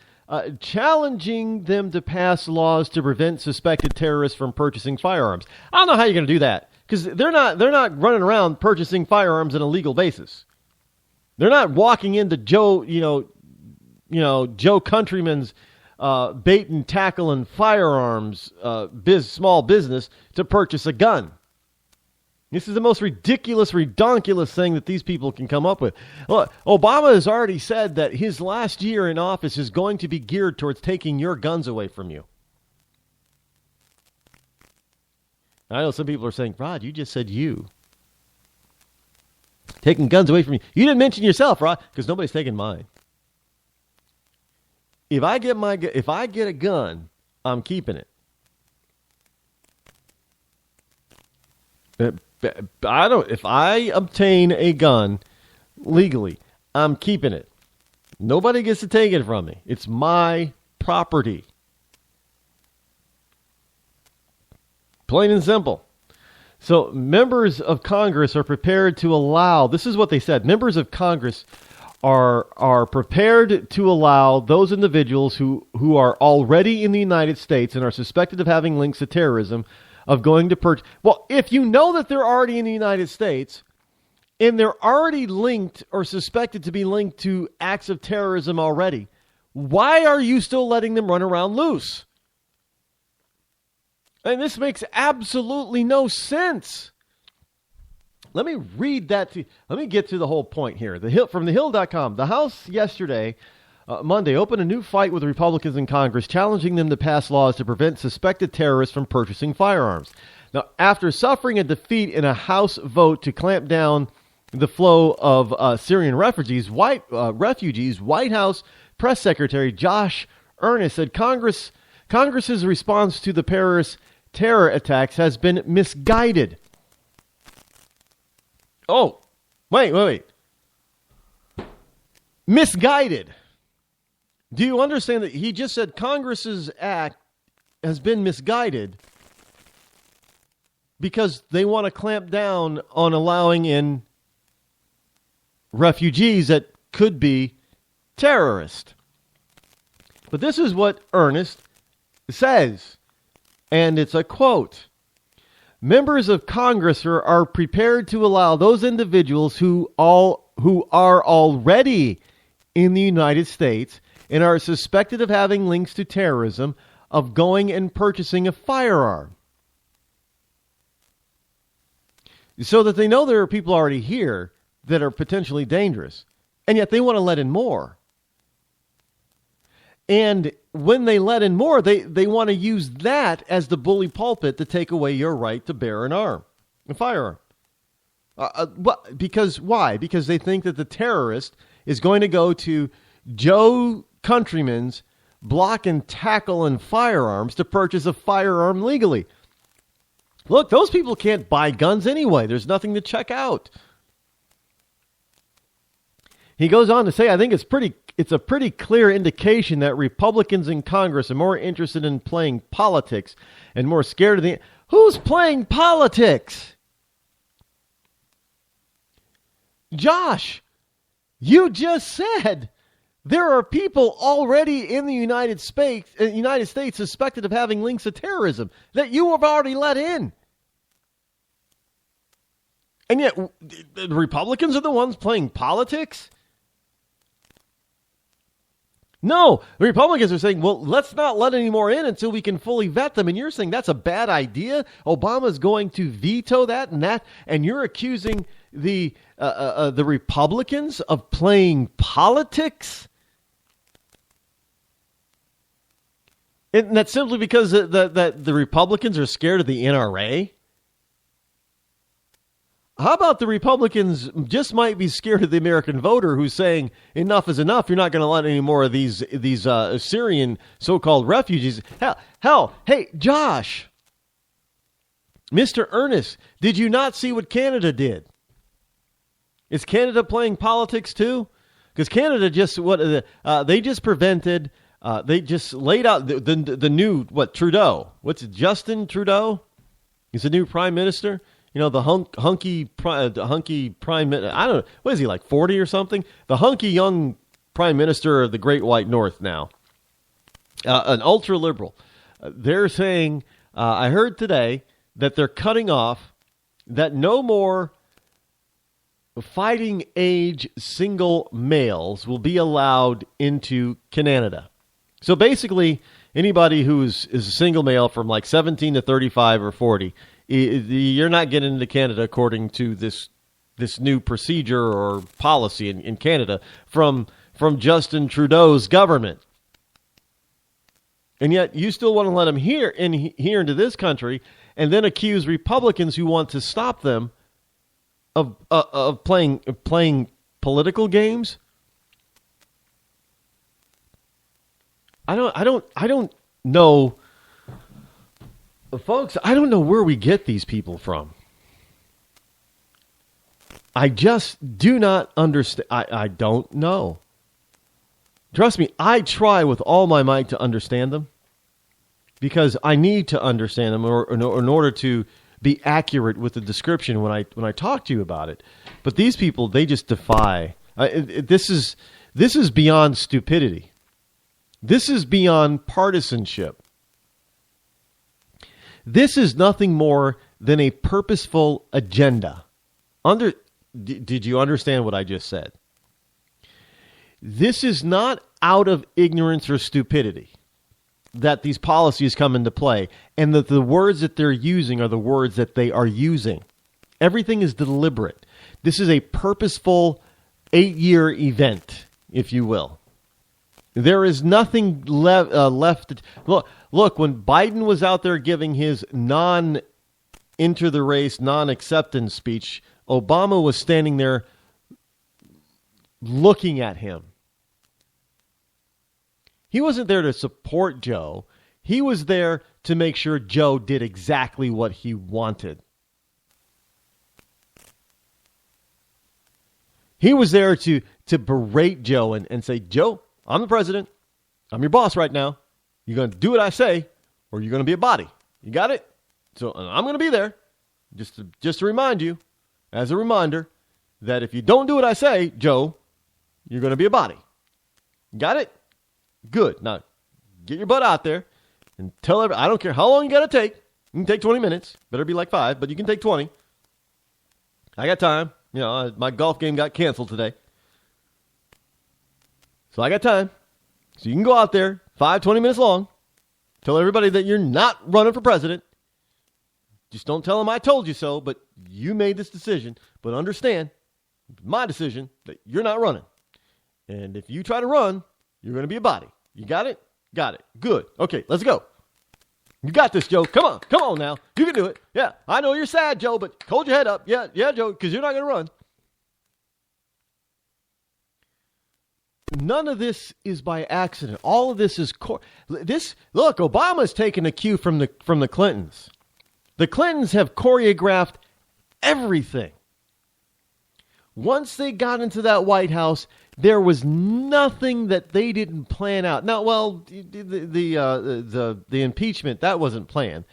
challenging them to pass laws to prevent suspected terrorists from purchasing firearms. I don't know how you're going to do that, because they're not running around purchasing firearms on a legal basis. They're not walking into Joe Countryman's bait and tackle and firearms small business to purchase a gun. This is the most ridiculous, redonkulous thing that these people can come up with. Look, Obama has already said that his last year in office is going to be geared towards taking your guns away from you. I know some people are saying, Rod, you just said you. Taking guns away from you. You didn't mention yourself, Rod, because nobody's taking mine. If I get a gun, I'm keeping it. If I obtain a gun legally, I'm keeping it. Nobody gets to take it from me. It's my property. Plain and simple. So members of Congress are prepared to allow, this is what they said, members of Congress are prepared to allow those individuals who are already in the United States and are suspected of having links to terrorism of going to purchase. Well, if you know that they're already in the United States and they're already linked or suspected to be linked to acts of terrorism already, why are you still letting them run around loose? And this makes absolutely no sense. Let me read that to you. Let me get to the whole point here. From thehill.com. The House yesterday, Monday, opened a new fight with Republicans in Congress, challenging them to pass laws to prevent suspected terrorists from purchasing firearms. Now, after suffering a defeat in a House vote to clamp down the flow of Syrian refugees, White House Press Secretary Josh Earnest said Congress's response to the Paris terror attacks has been misguided. Oh, wait. Misguided. Do you understand that he just said Congress's act has been misguided because they want to clamp down on allowing in refugees that could be terrorists? But this is what Earnest says, and it's a quote. Members of Congress are prepared to allow those individuals who are already in the United States and are suspected of having links to terrorism of going and purchasing a firearm. So that they know there are people already here, that are potentially dangerous. And yet they want to let in more. And when they let in more, they want to use that as the bully pulpit to take away your right to bear an arm, a firearm. Because why? Because they think that the terrorist is going to go to Joe Countryman's block and tackle and firearms to purchase a firearm legally. Look, those people can't buy guns anyway. There's nothing to check out. He goes on to say, I think it's a pretty clear indication that Republicans in Congress are more interested in playing politics and more scared of the... Who's playing politics? Josh, you just said there are people already in the United States suspected of having links to terrorism that you have already let in. And yet, the Republicans are the ones playing politics? No, the Republicans are saying, well, let's not let any more in until we can fully vet them. And you're saying that's a bad idea? Obama's going to veto that, and you're accusing the Republicans of playing politics? And that's simply because the Republicans are scared of the NRA? How about the Republicans just might be scared of the American voter who's saying enough is enough? You're not going to let any more of these Syrian so-called refugees. Hell, hey, Josh, Mr. Ernest, did you not see what Canada did? Is Canada playing politics too? Because Canada they just prevented. They just laid out the new Trudeau. What's it, Justin Trudeau? He's the new prime minister. You know, the hunky prime minister. I don't know. What is he, like 40 or something? The hunky young prime minister of the Great White North now. An ultra liberal. They're saying, I heard today that they're cutting off that no more fighting age single males will be allowed into Canada. So basically, anybody who is a single male from like 17 to 35 or 40, you're not getting into Canada according to this new procedure or policy in Canada from Justin Trudeau's government. And yet you still want to let them here into this country and then accuse Republicans who want to stop them of playing political games? I don't know. Folks, I don't know where we get these people from. I just do not understand. I don't know. Trust me, I try with all my might to understand them because I need to understand them in order to be accurate with the description when I talk to you about it. But these people, they just defy. This is beyond stupidity. This is beyond partisanship. This is nothing more than a purposeful agenda. Did you understand what I just said? This is not out of ignorance or stupidity that these policies come into play, and that the words that they're using are the words that they are using. Everything is deliberate. This is a purposeful 8-year event, if you will. There is nothing left. Look, when Biden was out there giving his non-enter the race, non-acceptance speech, Obama was standing there looking at him. He wasn't there to support Joe. He was there to make sure Joe did exactly what he wanted. He was there to berate Joe and say, Joe, I'm the president. I'm your boss right now. You're going to do what I say, or you're going to be a body. You got it? So I'm going to be there just to remind you, as a reminder, that if you don't do what I say, Joe, you're going to be a body. Got it? Good. Now, get your butt out there and tell everybody. I don't care how long you got to take. You can take 20 minutes. Better be like 5, but you can take 20. I got time. You know, my golf game got canceled today. So I got time. So you can go out there, 20 minutes long. Tell everybody that you're not running for president. Just don't tell them I told you so, but you made this decision. But understand, My decision that you're not running. And if you try to run, you're going to be a body. You got it? Got it. Good. Okay, let's go. You got this, Joe. Come on now. You can do it. Yeah, I know you're sad, Joe, but hold your head up. Yeah, Joe, because you're not going to run. None of this is by accident. All of this is look, Obama's taken a cue from the Clintons. The Clintons have choreographed everything. Once they got into that White House, there was nothing that they didn't plan out. Now, well, the impeachment, that wasn't planned.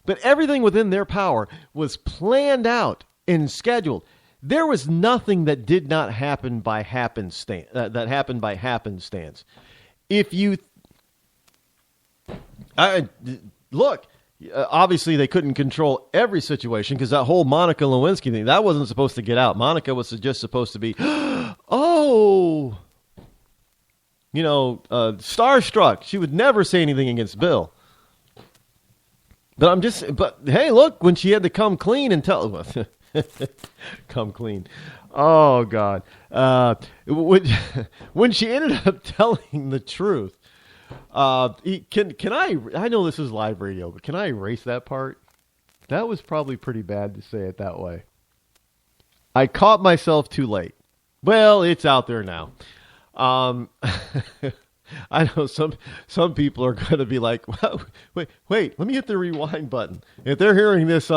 But everything within their power was planned out and scheduled. There was nothing that did not happen by happenstance. That happened by happenstance. If you look, obviously they couldn't control every situation because that whole Monica Lewinsky thing, that wasn't supposed to get out. Monica was just supposed to be, starstruck. She would never say anything against Bill. But hey, look, when she had to come clean and tell. Come clean. Oh, God. When she ended up telling the truth, can I know this is live radio, but can I erase that part? That was probably pretty bad to say it that way. I caught myself too late. Well, it's out there now. I know some people are going to be like, well, wait, let me hit the rewind button. If they're hearing this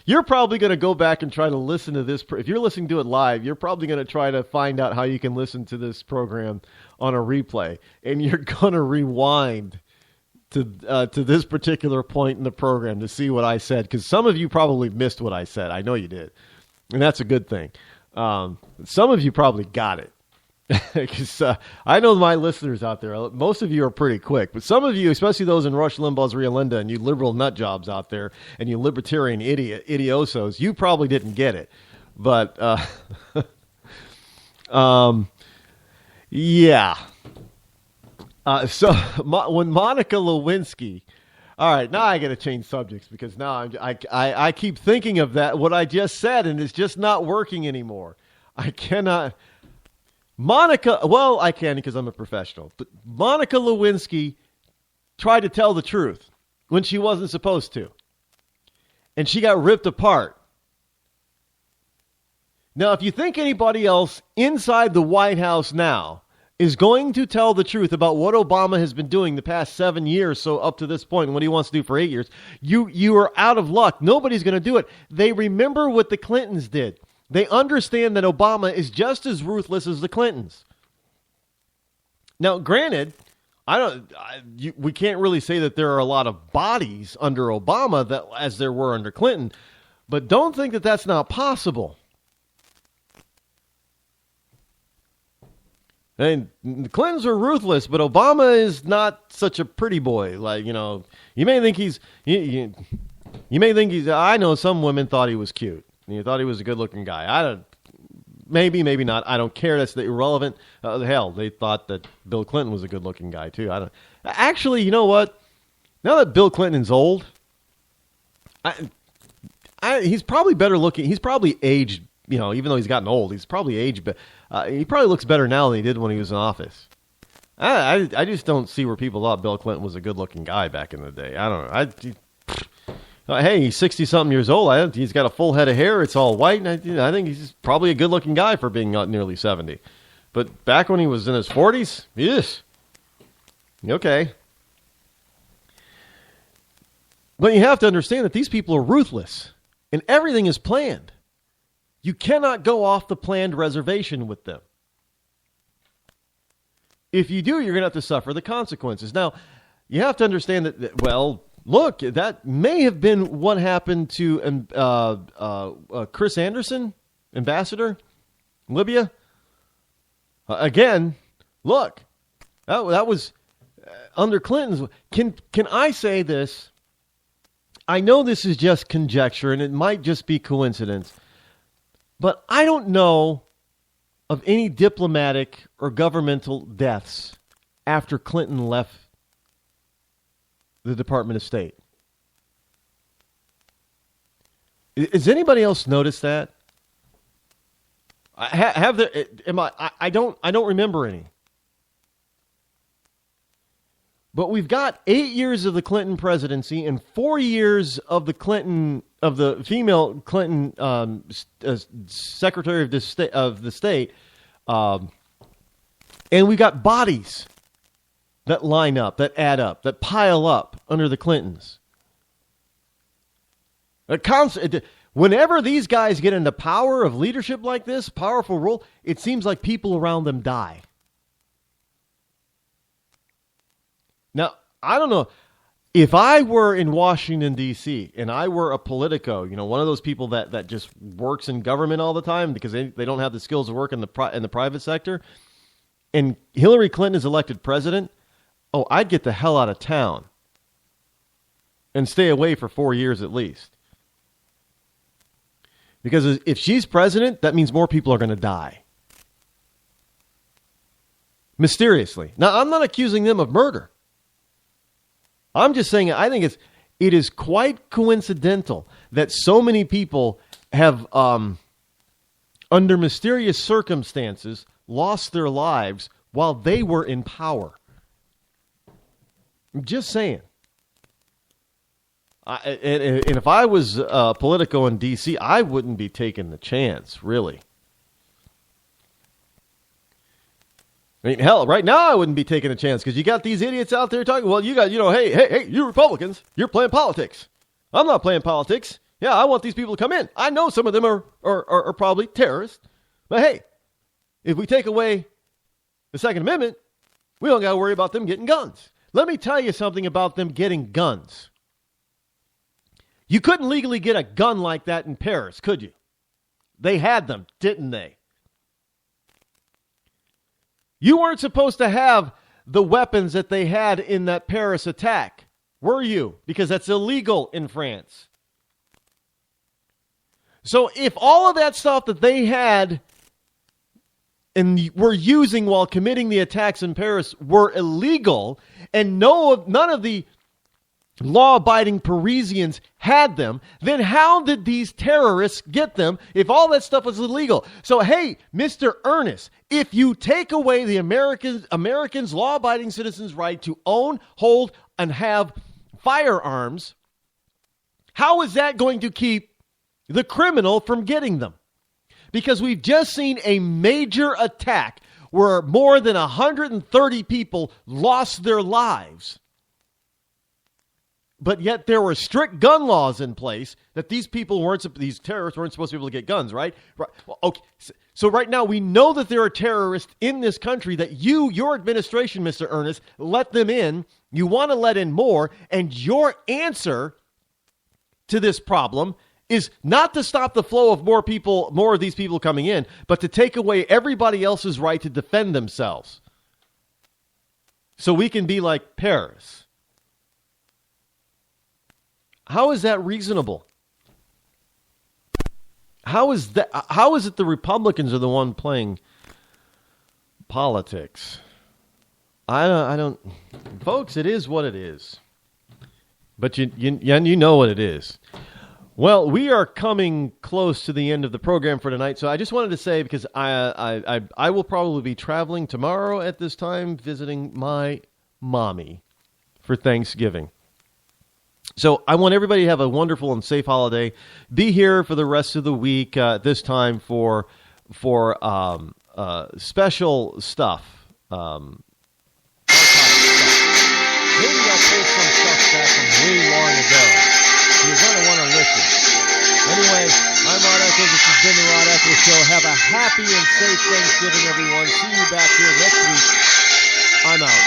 you're probably going to go back and try to listen to this. If you're listening to it live, you're probably going to try to find out how you can listen to this program on a replay. And you're going to rewind to this particular point in the program to see what I said. Because some of you probably missed what I said. I know you did. And that's a good thing. Some of you probably got it. Because I know my listeners out there, most of you are pretty quick, but some of you, especially those in Rush Limbaugh's Rio Linda and you liberal nut jobs out there and you libertarian idiosos, you probably didn't get it. But, yeah. So when Monica Lewinsky, all right, now I got to change subjects because now I keep thinking of that, what I just said, and it's just not working anymore. I cannot. Monica, well, I can because I'm a professional, but Monica Lewinsky tried to tell the truth when she wasn't supposed to. And she got ripped apart. Now, if you think anybody else inside the White House now is going to tell the truth about what Obama has been doing the past 7 years, so up to this point, and what he wants to do for 8 years, you are out of luck. Nobody's going to do it. They remember what the Clintons did. They understand that Obama is just as ruthless as the Clintons. Now, granted, we can't really say that there are a lot of bodies under Obama as there were under Clinton, but don't think that that's not possible. And the Clintons are ruthless, but Obama is not such a pretty boy. Like, you may think you may think he's. I know some women thought he was cute. You thought he was a good-looking guy. Maybe not. I don't care. That's irrelevant. Hell, they thought that Bill Clinton was a good-looking guy too. Actually, you know what? Now that Bill Clinton's old, he's probably better looking. He's probably aged. Even though he's gotten old, he's probably aged. But he probably looks better now than he did when he was in office. I just don't see where people thought Bill Clinton was a good-looking guy back in the day. I don't know. Hey, he's 60-something years old. He's got a full head of hair. It's all white. And I think he's probably a good-looking guy for being nearly 70. But back when he was in his 40s, yes. Okay. But you have to understand that these people are ruthless. And everything is planned. You cannot go off the planned reservation with them. If you do, you're going to have to suffer the consequences. Now, you have to understand that look, that may have been what happened to Chris Anderson, ambassador, Libya. Again, look, that was under Clinton's. Can I say this? I know this is just conjecture, and it might just be coincidence, but I don't know of any diplomatic or governmental deaths after Clinton left the Department of State. Has anybody else noticed that? I don't remember any. But we've got 8 years of the Clinton presidency and 4 years of the female Clinton Secretary of the State, and we got bodies that line up, that add up, that pile up under the Clintons. Whenever these guys get into power of leadership like this, powerful role, it seems like people around them die. Now, I don't know. If I were in Washington, D.C., and I were a politico, one of those people that just works in government all the time because they don't have the skills to work in the private sector, and Hillary Clinton is elected president, I'd get the hell out of town and stay away for 4 years at least. Because if she's president, that means more people are going to die. Mysteriously. Now, I'm not accusing them of murder. I'm just saying I think it is quite coincidental that so many people have, under mysterious circumstances, lost their lives while they were in power. I'm just saying. And if I was Politico in D.C., I wouldn't be taking the chance, really. I mean, hell, right now I wouldn't be taking a chance because you got these idiots out there talking, well, you got, hey, you Republicans, you're playing politics. I'm not playing politics. Yeah, I want these people to come in. I know some of them are probably terrorists. But hey, if we take away the Second Amendment, we don't got to worry about them getting guns. Let me tell you something about them getting guns. You couldn't legally get a gun like that in Paris, could you? They had them, didn't they? You weren't supposed to have the weapons that they had in that Paris attack, were you? Because that's illegal in France. So if all of that stuff that they had and were using while committing the attacks in Paris were illegal, and none of the law-abiding Parisians had them, then how did these terrorists get them if all that stuff was illegal? So, hey, Mr. Ernest, if you take away the Americans' law-abiding citizens' right to own, hold, and have firearms, how is that going to keep the criminal from getting them? Because we've just seen a major attack where more than 130 people lost their lives. But yet there were strict gun laws in place that these terrorists weren't supposed to be able to get guns, right? Right. Well, okay. So right now we know that there are terrorists in this country that your administration, Mr. Ernest, let them in. You want to let in more. And your answer to this problem is not to stop the flow of more of these people coming in, but to take away everybody else's right to defend themselves. So we can be like Paris. How is that reasonable? How is it the Republicans are the one playing politics? I don't, folks. It is what it is. But you know what it is. Well, we are coming close to the end of the program for tonight, so I just wanted to say, because I will probably be traveling tomorrow at this time, visiting my mommy for Thanksgiving. So I want everybody to have a wonderful and safe holiday. Be here for the rest of the week this time for special stuff. Maybe I'll pull some stuff back from way long ago. You're going to want to listen. Anyway, I'm Rod Eccles. This has been the Rod Eccles Show. Have a happy and safe Thanksgiving, everyone. See you back here next week. I'm out.